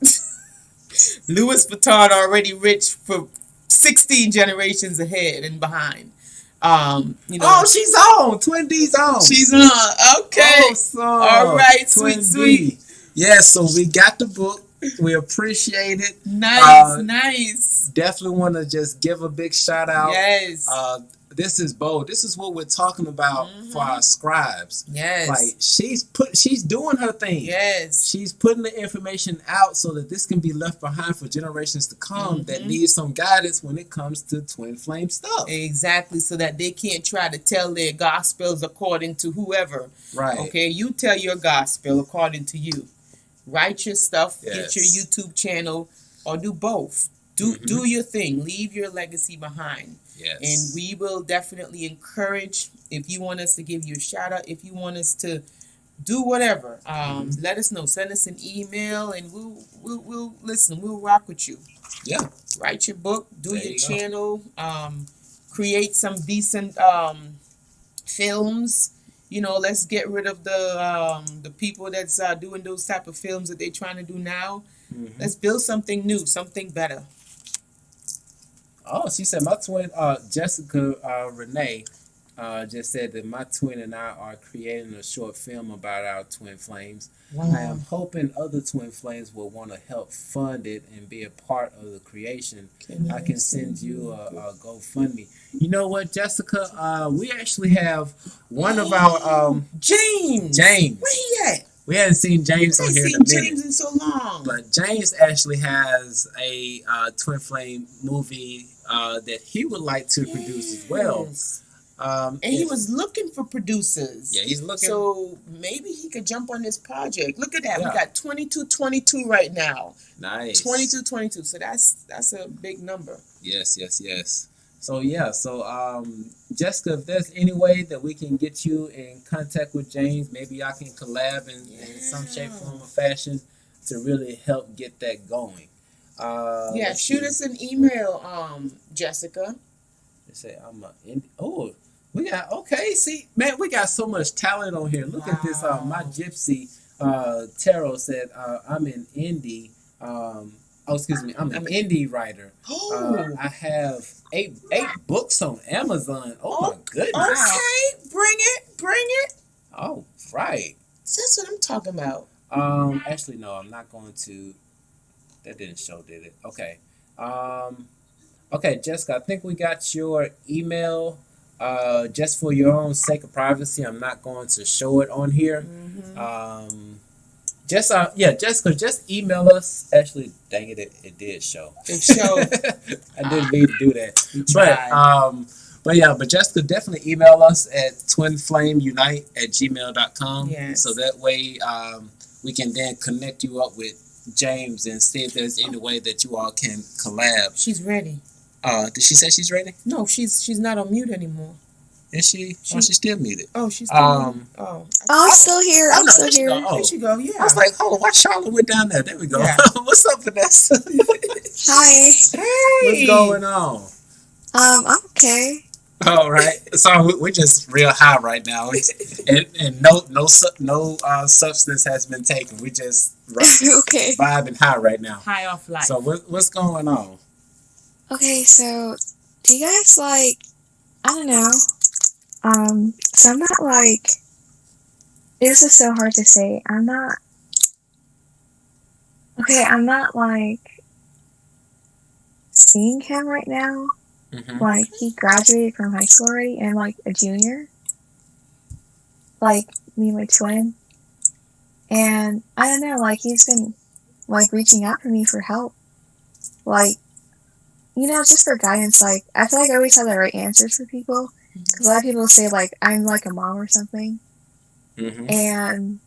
Louis Vuitton already rich for 16 generations ahead and behind. You know. Oh, she's on. Twin D's on. She's on. Okay. Awesome. All right. Twin Sweet. D. Yeah, so we got the book. We appreciate it. Nice. Definitely want to just give a big shout out. Yes. This is bold. This is what we're talking about for our scribes. Yes. Like she's doing her thing. Yes. She's putting the information out so that this can be left behind for generations to come that need some guidance when it comes to twin flame stuff. Exactly, so that they can't try to tell their gospels according to whoever. Right. Okay, you tell your gospel according to you. Write your stuff, get your YouTube channel, or do both. Do your thing. Leave your legacy behind. Yes. And we will definitely encourage, if you want us to give you a shout out, if you want us to do whatever, let us know. Send us an email and we'll listen. We'll rock with you. Yeah. Write your book, do There your you go. channel, create some decent films. You know, let's get rid of the people that's doing those type of films that they're trying to do now. Let's build something new, something better. Oh, she said my twin, Jessica Renee, just said that my twin and I are creating a short film about our twin flames. Wow. I am hoping other twin flames will want to help fund it and be a part of the creation. I can send you a GoFundMe. You know what, Jessica? We actually have one of our James. Where he at? We hadn't seen James on here in a minute. James in so long. But James actually has a twin flame movie that he would like to produce as well. And he was looking for producers. Yeah, he's looking. So maybe he could jump on this project. Look at that. Yeah. We got 2222 right now. Nice. 2222. So that's a big number. Yes. So Jessica, if there's any way that we can get you in contact with James, maybe I can collab in some shape, form, or fashion to really help get that going. Shoot us an email, Jessica. They say I'm we got so much talent on here. Look at this. My gypsy Tarot said I'm an indie. I'm an indie writer. I have eight books on Amazon. Oh my goodness. Okay, bring it. Oh, right. That's what I'm talking about. Actually, no, I'm not going to. That didn't show, did it? Okay. Okay, Jessica, I think we got your email. Just for your own sake of privacy, I'm not going to show it on here. Jessica, just email us. Actually, dang it, it did show. It showed. I didn't mean to do that. But Jessica, definitely email us at twinflamesunite@gmail.com. Yes. So that way we can then connect you up with James and see if there's any way that you all can collab. She's ready. Did she say she's ready? No, she's not on mute anymore. Is she? She's still muted. Oh, she's still muted. I'm still here. I'm still here. There she go. Yeah. I was like, hold on, why Charlotte went down there? There we go. Yeah. What's up, Vanessa? Hi. Hey. What's going on? I'm okay. All right. So we're just real high right now, and no substance has been taken. We just Okay. vibing high right now. High off life. So what's going on? Okay, so do you guys I don't know. So I'm not this is so hard to say. I'm not seeing him right now. He graduated from high school already and I'm a junior. Me and my twin. And I don't know, he's been reaching out for me for help. Just for guidance. I feel like I always have the right answers for people. Because a lot of people say I'm like a mom or something. And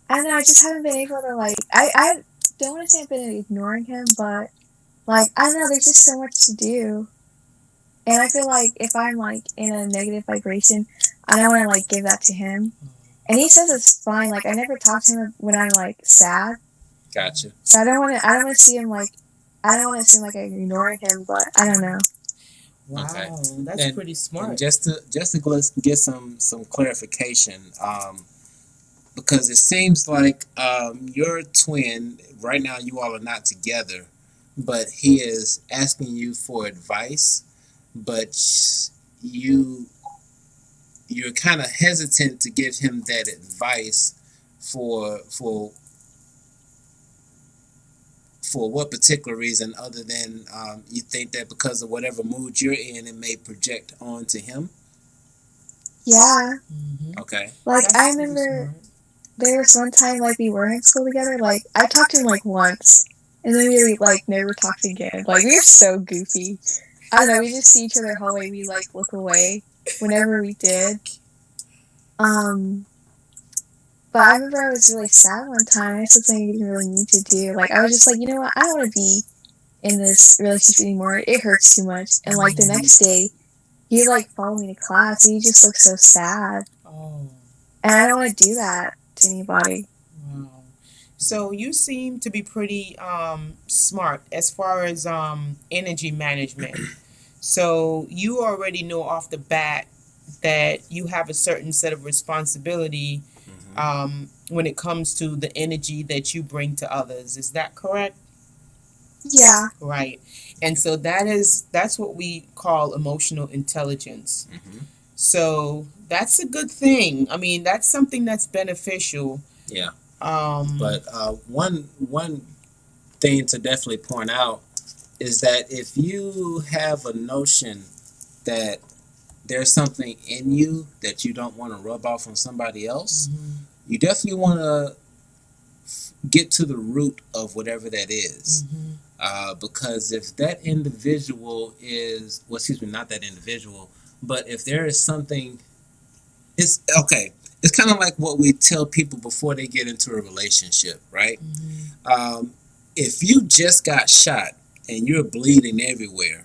I don't know, I just haven't been able to I don't want to say I've been ignoring him, but I don't know, there's just so much to do. And I feel like if I'm in a negative vibration, I don't want to give that to him. And he says it's fine. I never talk to him when I'm sad. Gotcha. So I don't want to see him I don't want to seem like I'm ignoring him, but I don't know. Wow, Okay. that's pretty smart. And just to get some clarification, because it seems like your twin right now, you all are not together, but he is asking you for advice, but you're kind of hesitant to give him that advice for for what particular reason other than you think that because of whatever mood you're in, it may project onto him? Yeah. Okay. Like, That's I super remember smart. there was one time, like, we were in school together. Like, I talked to him, like, once. And then we, like, never talked again. Like, we were so goofy. I don't know, we just see each other the whole way. We, like, look away whenever we did. But I remember I was really sad one time. I said something I didn't really need to do. Like, I was just like, you know what? I don't want to be in this relationship anymore. It hurts too much. And, like, the next day, he, like, followed me to class, and he just looked so sad. Oh, And I don't want to do that to anybody. wow. So you seem to be pretty smart as far as energy management. So you already know off the bat that you have a certain set of responsibility when it comes to the energy that you bring to others. Is that correct? Yeah. Right. And so that's what we call emotional intelligence. So that's a good thing. I mean, that's something that's beneficial. Yeah. But one thing to definitely point out is that if you have a notion that there's something in you that you don't want to rub off on somebody else, you definitely want to get to the root of whatever that is. Because if that individual is, well, excuse me, not that individual, but if there is something, it's okay. It's kind of like what we tell people before they get into a relationship, right? If you just got shot and you're bleeding everywhere,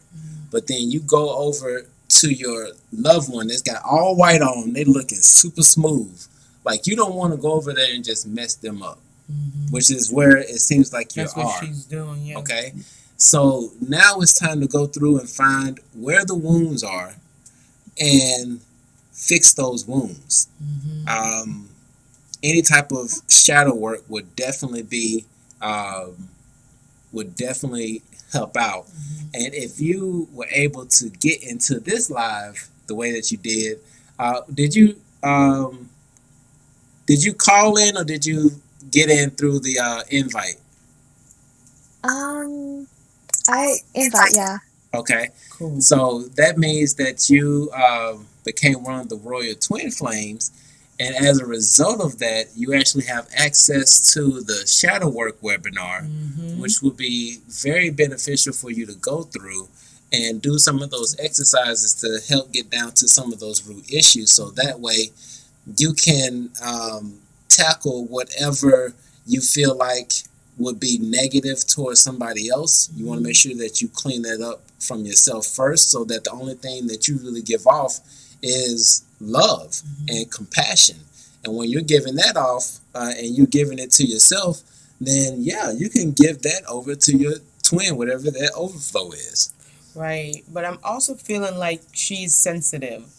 but then you go over to your loved one that's got all white on, they looking super smooth. Like, you don't want to go over there and just mess them up, which is where it seems like you That's what she's doing, yeah. Okay? So now it's time to go through and find where the wounds are and fix those wounds. Any type of shadow work would definitely be help out. And if you were able to get into this live the way that you did, did you call in or did you get in through the invite? I invite, yeah. Okay. Cool. So that means that you became one of the Royal Twin Flames, and as a result of that, you actually have access to the Shadow Work webinar, which will be very beneficial for you to go through and do some of those exercises to help get down to some of those root issues. So that way you can tackle whatever you feel like would be negative towards somebody else. You want to make sure that you clean that up from yourself first, so that the only thing that you really give off is love and compassion. And when you're giving that off and you're giving it to yourself, then yeah, you can give that over to your twin, whatever that overflow is. Right. But I'm also feeling like she's sensitive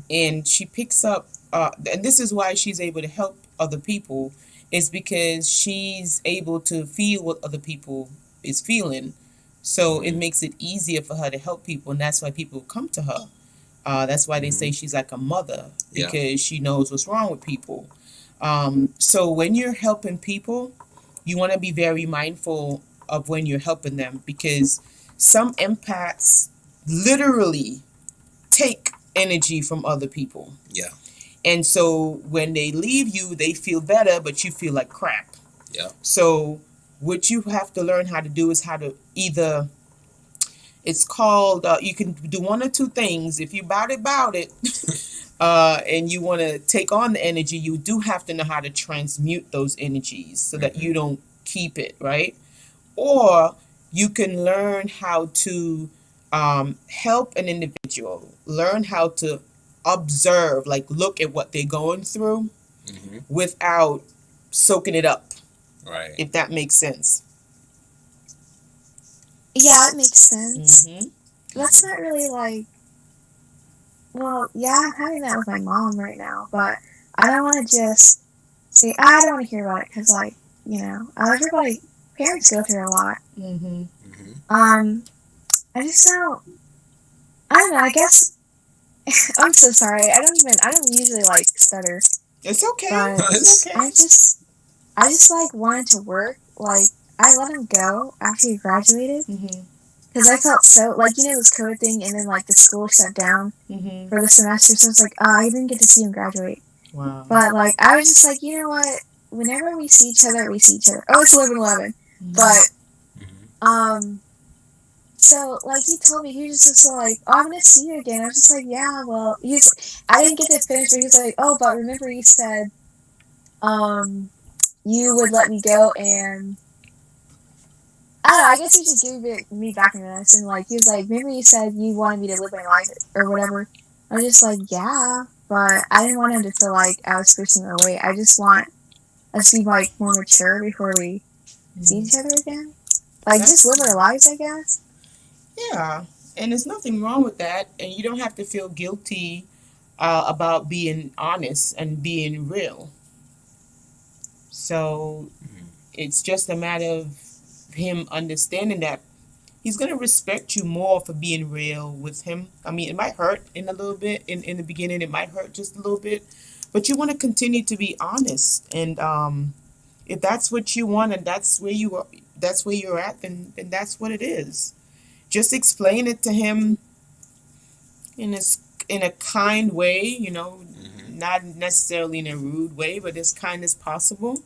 and she picks up, and this is why she's able to help other people, is because she's able to feel what other people is feeling. So it makes it easier for her to help people, and that's why people come to her. That's why they say she's like a mother, because she knows what's wrong with people. So when you're helping people, you want to be very mindful of when you're helping them, because some empaths literally take energy from other people. Yeah. And so when they leave you, they feel better, but you feel like crap. Yeah. So what you have to learn how to do is how to either, it's called, you can do one or two things. If you about it, and you want to take on the energy, you do have to know how to transmute those energies so that you don't keep it, right? Or you can learn how to help an individual, learn how to observe, like look at what they're going through without soaking it up. Right. If that makes sense. Yeah, it makes sense. That's not really like, well, yeah, I'm having that with my mom right now, but I don't want to just say, I don't want to hear about it, because, like, you know, everybody, parents go through a lot. I just don't, I don't know, I guess, I'm so sorry, I don't usually, like, stutter. It's okay. But It's okay. I just like wanted to work. Like, I let him go after he graduated Mhm. because I felt so like this COVID thing, and then like the school shut down Mhm. for the semester, so it's like I didn't get to see him graduate. Wow. But like I was just like, you know what? Whenever we see each other, we see each other. Oh, it's 11:11. Mhm. But Mhm. so like he told me, he was just like, oh, I'm gonna see you again. I was just like, yeah, well, I didn't get to finish, but he was like, oh, but remember you said you would let me go, and I don't know, I guess he just gave me back in this, and like he was like, remember you said you wanted me to live my life or whatever. I was just like, yeah, but I didn't want him to feel like I was pushing him away. I just want us to be like more mature before we see each other again. Like just live our lives, I guess. Yeah, and there's nothing wrong with that, and you don't have to feel guilty about being honest and being real. So it's just a matter of him understanding that he's gonna respect you more for being real with him. I mean, it might hurt in a little bit in the beginning. It might hurt just a little bit, but you want to continue to be honest. And if that's what you want and that's where you are, that's where you're at, then that's what it is. Just explain it to him in a kind way, not necessarily in a rude way, but as kind as possible.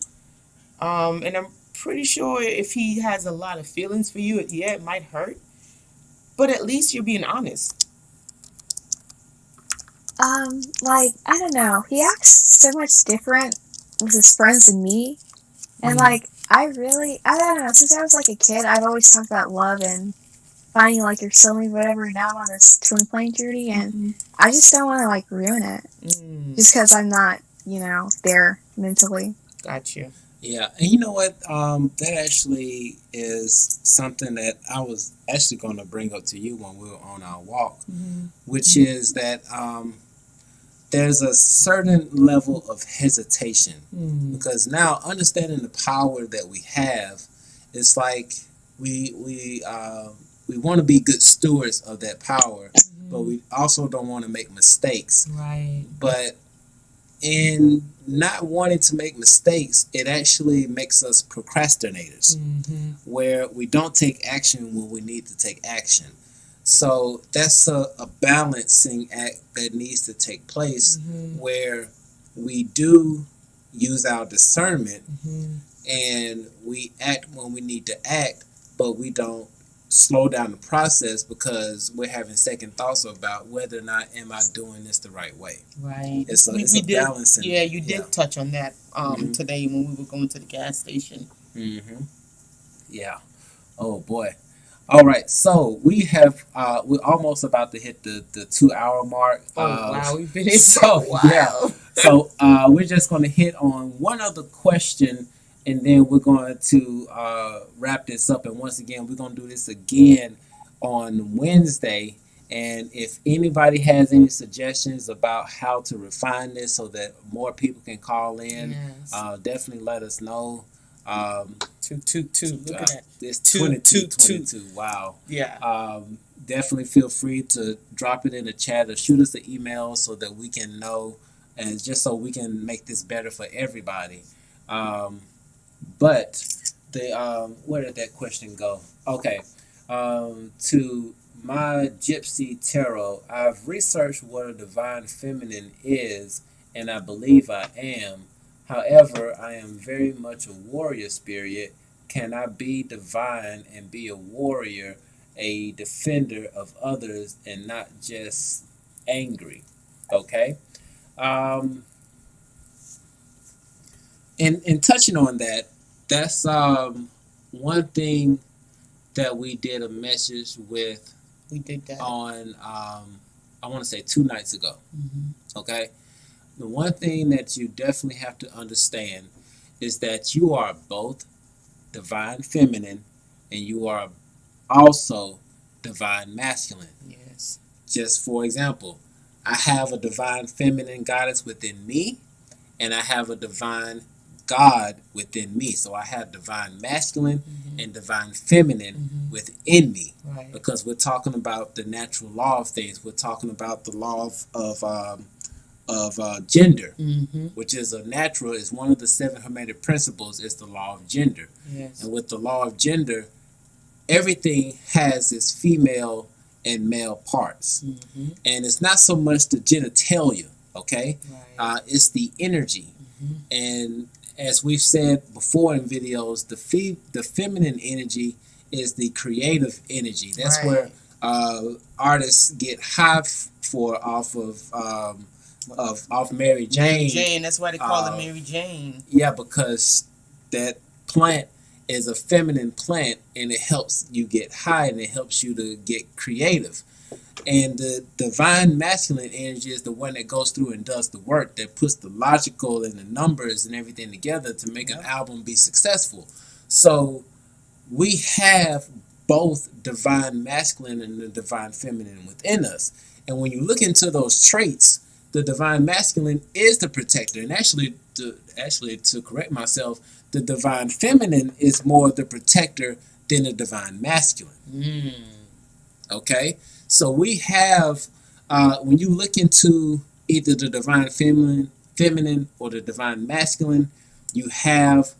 And I'm pretty sure if he has a lot of feelings for you, yeah, it might hurt, but at least you're being honest. Like I don't know, he acts so much different with his friends than me, and like I don't know. Since I was like a kid, I've always talked about love and finding like your soulmate, whatever. And now I'm on this twin flame journey, and I just don't want to like ruin it, just because I'm not, there mentally. Gotcha. Yeah, and you know what? That actually is something that I was actually going to bring up to you when we were on our walk, which is that there's a certain level of hesitation because now understanding the power that we have, it's like we want to be good stewards of that power, but we also don't want to make mistakes. Right. But in not wanting to make mistakes, it actually makes us procrastinators, where we don't take action when we need to take action. So that's a balancing act that needs to take place, where we do use our discernment and we act when we need to act, but we don't slow down the process because we're having second thoughts about whether or not am I doing this the right way. Right. It's a balancing. Yeah, you did touch on that today when we were going to the gas station. Yeah. Oh boy. All right. So we're almost about to hit the 2 hour mark. Wow, we've been here so for a while. Yeah. So we're just going to hit on one other question, and then we're going to wrap this up. And once again, we're going to do this again on Wednesday. And if anybody has any suggestions about how to refine this so that more people can call in, definitely let us know. Two. Look at that. It's 22. Wow. Yeah. Definitely feel free to drop it in the chat or shoot us an email so that we can know, and just so we can make this better for everybody. But where did that question go? Okay. To my Gypsy Tarot, I've researched what a divine feminine is, and I believe I am. However, I am very much a warrior spirit. Can I be divine and be a warrior, a defender of others, and not just angry? Okay. In touching on that, that's one thing that we did a message with. We did that on I want to say 2 nights ago. Okay. The one thing that you definitely have to understand is that you are both divine feminine and you are also divine masculine. Yes. Just for example, I have a divine feminine goddess within me, and I have a divine God within me. So I have divine masculine and divine feminine within me. Right. Because we're talking about the natural law of things. We're talking about the law of gender, Mm-hmm. which is a natural, is one of the 7 Hermetic principles, is the law of gender. Yes. And with the law of gender, everything has its female and male parts. Mm-hmm. And it's not so much the genitalia, okay? Right. It's the energy. Mm-hmm. And as we've said before in videos, the feminine energy is the creative energy. That's Right. where artists get high off Mary Jane. Mary Jane. That's why they call her Uh, Mary Jane. Yeah, because that plant is a feminine plant, and it helps you get high, and it helps you to get creative. And the divine masculine energy is the one that goes through and does the work, that puts the logical and the numbers and everything together to make an album be successful. So we have both divine masculine and the divine feminine within us. And when you look into those traits, the divine masculine is the protector. And actually, to correct myself, the divine feminine is more the protector than the divine masculine. Mm. Okay? So we have, when you look into either the divine feminine or the divine masculine, you have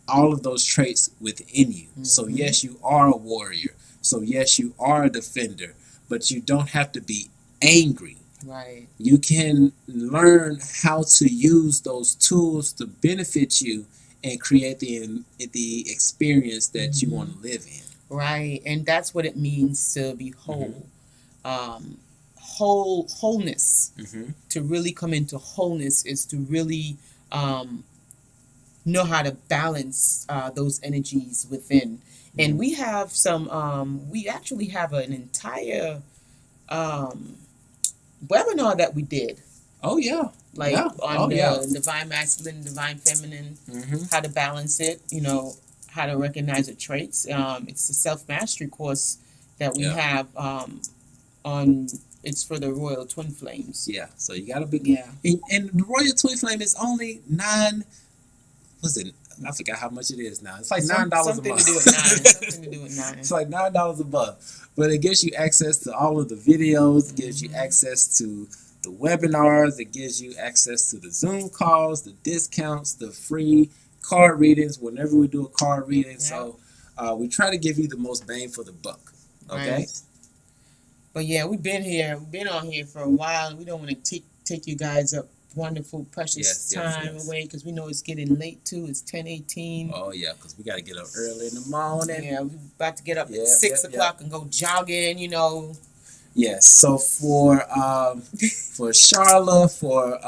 all of those traits within you. Mm-hmm. So yes, you are a warrior. So yes, you are a defender, but you don't have to be angry. Right. You can learn how to use those tools to benefit you and create the experience that you want to live in. Right. And that's what it means to be whole. Mm-hmm. Wholeness. Mm-hmm. To really come into wholeness is to really know how to balance those energies within. Mm-hmm. And we have we actually have an entire webinar that we did. Oh, yeah. Like Yeah. on the divine masculine, divine feminine, Mm-hmm. how to balance it, how to recognize the traits. It's a self-mastery course that we have it's for the Royal Twin Flames. Yeah, so you gotta be. Yeah. And the Royal Twin Flame is only I forgot how much it is now. It's like $9 a month. Something to do with $9. It's like $9 a month. But it gives you access to all of the videos, it gives you access to the webinars, it gives you access to the Zoom calls, the discounts, the free card readings whenever we do a card reading. Yeah. So we try to give you the most bang for the buck. Okay? Right. But yeah, we've been on here for a while. We don't want to take you guys up wonderful, precious time away, because we know it's getting late too. It's 10:18. Oh yeah, because we got to get up early in the morning. Yeah, we're about to get up at 6 o'clock and go jogging, Yes. So for Charla, for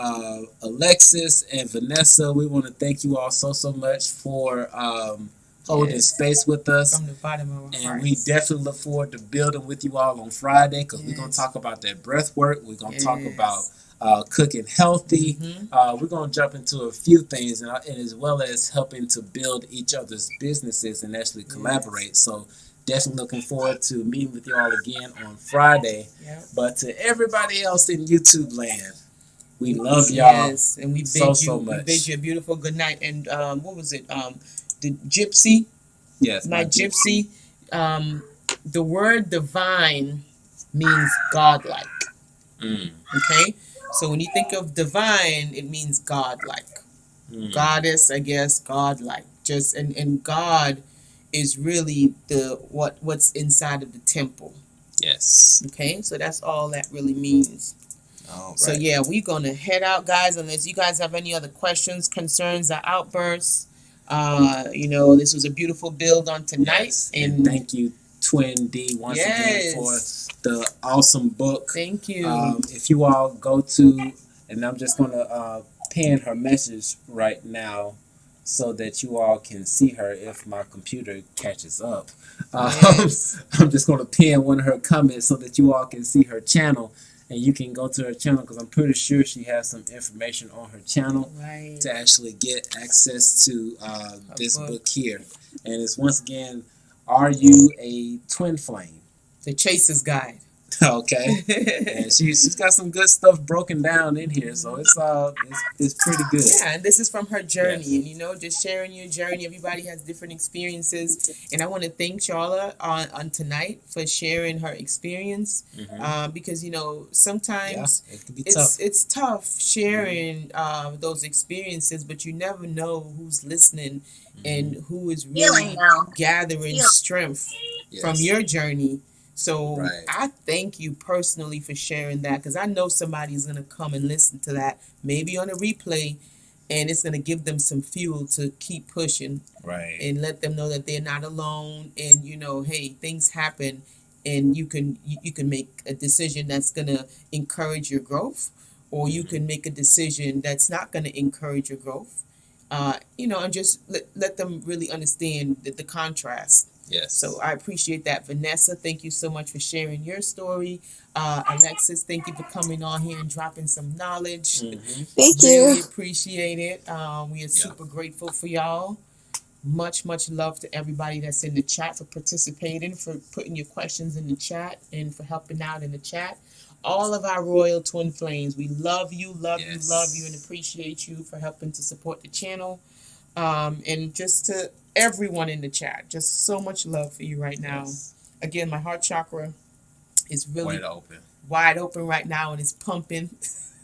Alexis and Vanessa, we want to thank you all so much for holding space with us. From the bottom of our hearts. And we definitely look forward to building with you all on Friday, because we're going to talk about that breath work. We're going to talk about cooking healthy. Mm-hmm. We're going to jump into a few things, and as well as helping to build each other's businesses and actually collaborate. So definitely looking forward to meeting with you all again on Friday. Yep. But to everybody else in YouTube land, we love y'all. Yes, and we bid so much. We bid you a beautiful good night. And what was it? The gypsy. Yes, my gypsy. The word divine means godlike. Okay, so when you think of divine, it means godlike. Goddess, I guess, godlike. And God is really what's inside of the temple. Yes. Okay, so that's all that really means. All right. So yeah, we're gonna head out, guys. Unless you guys have any other questions, concerns, or outbursts. This was a beautiful build on tonight. Yes. And thank you, Twin D, once again for the awesome book. Thank you. If you all go to, and I'm just gonna pin her message right now, so that you all can see her if my computer catches up. I'm just going to pin one of her comments so that you all can see her channel, and you can go to her channel, because I'm pretty sure she has some information on her channel to actually get access to this book here. And it's once again, Are You a Twin Flame? The Chaser's Guide. Okay, and she's got some good stuff broken down in here, so it's pretty good. Yeah, and this is from her journey, Yes. and just sharing your journey. Everybody has different experiences, and I want to thank Charla on tonight for sharing her experience, because sometimes it can be tough. it's tough sharing those experiences, but you never know who's listening and who is really Healing now. gathering Healing. strength from Yes. your journey. So Right. I thank you personally for sharing that, because I know somebody's going to come and listen to that, maybe on a replay, and it's going to give them some fuel to keep pushing Right. and let them know that they're not alone, and hey, things happen, and you can make a decision that's going to encourage your growth, or you can make a decision that's not going to encourage your growth. And just let them really understand the contrast. Yes. So I appreciate that. Vanessa, thank you so much for sharing your story. Alexis, thank you for coming on here and dropping some knowledge. Thank Really you. appreciate it. We are super grateful for y'all. Much love to everybody that's in the chat for participating, for putting your questions in the chat, and for helping out in the chat. All of our royal twin flames, we love you, and appreciate you for helping to support the channel. And just to everyone in the chat, just so much love for you right now. Yes. Again, my heart chakra is really Wide open. right now, and it's pumping.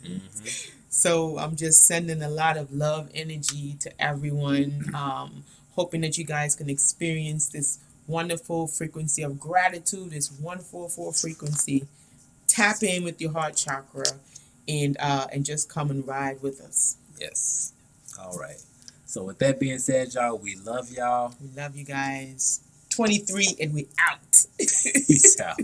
Mm-hmm. So I'm just sending a lot of love energy to everyone, hoping that you guys can experience this wonderful frequency of gratitude, this 144 frequency. Tap in with your heart chakra, and just come and ride with us. Yes. All right. So with that being said, y'all, we love y'all. We love you guys. 23, and we out. Peace out.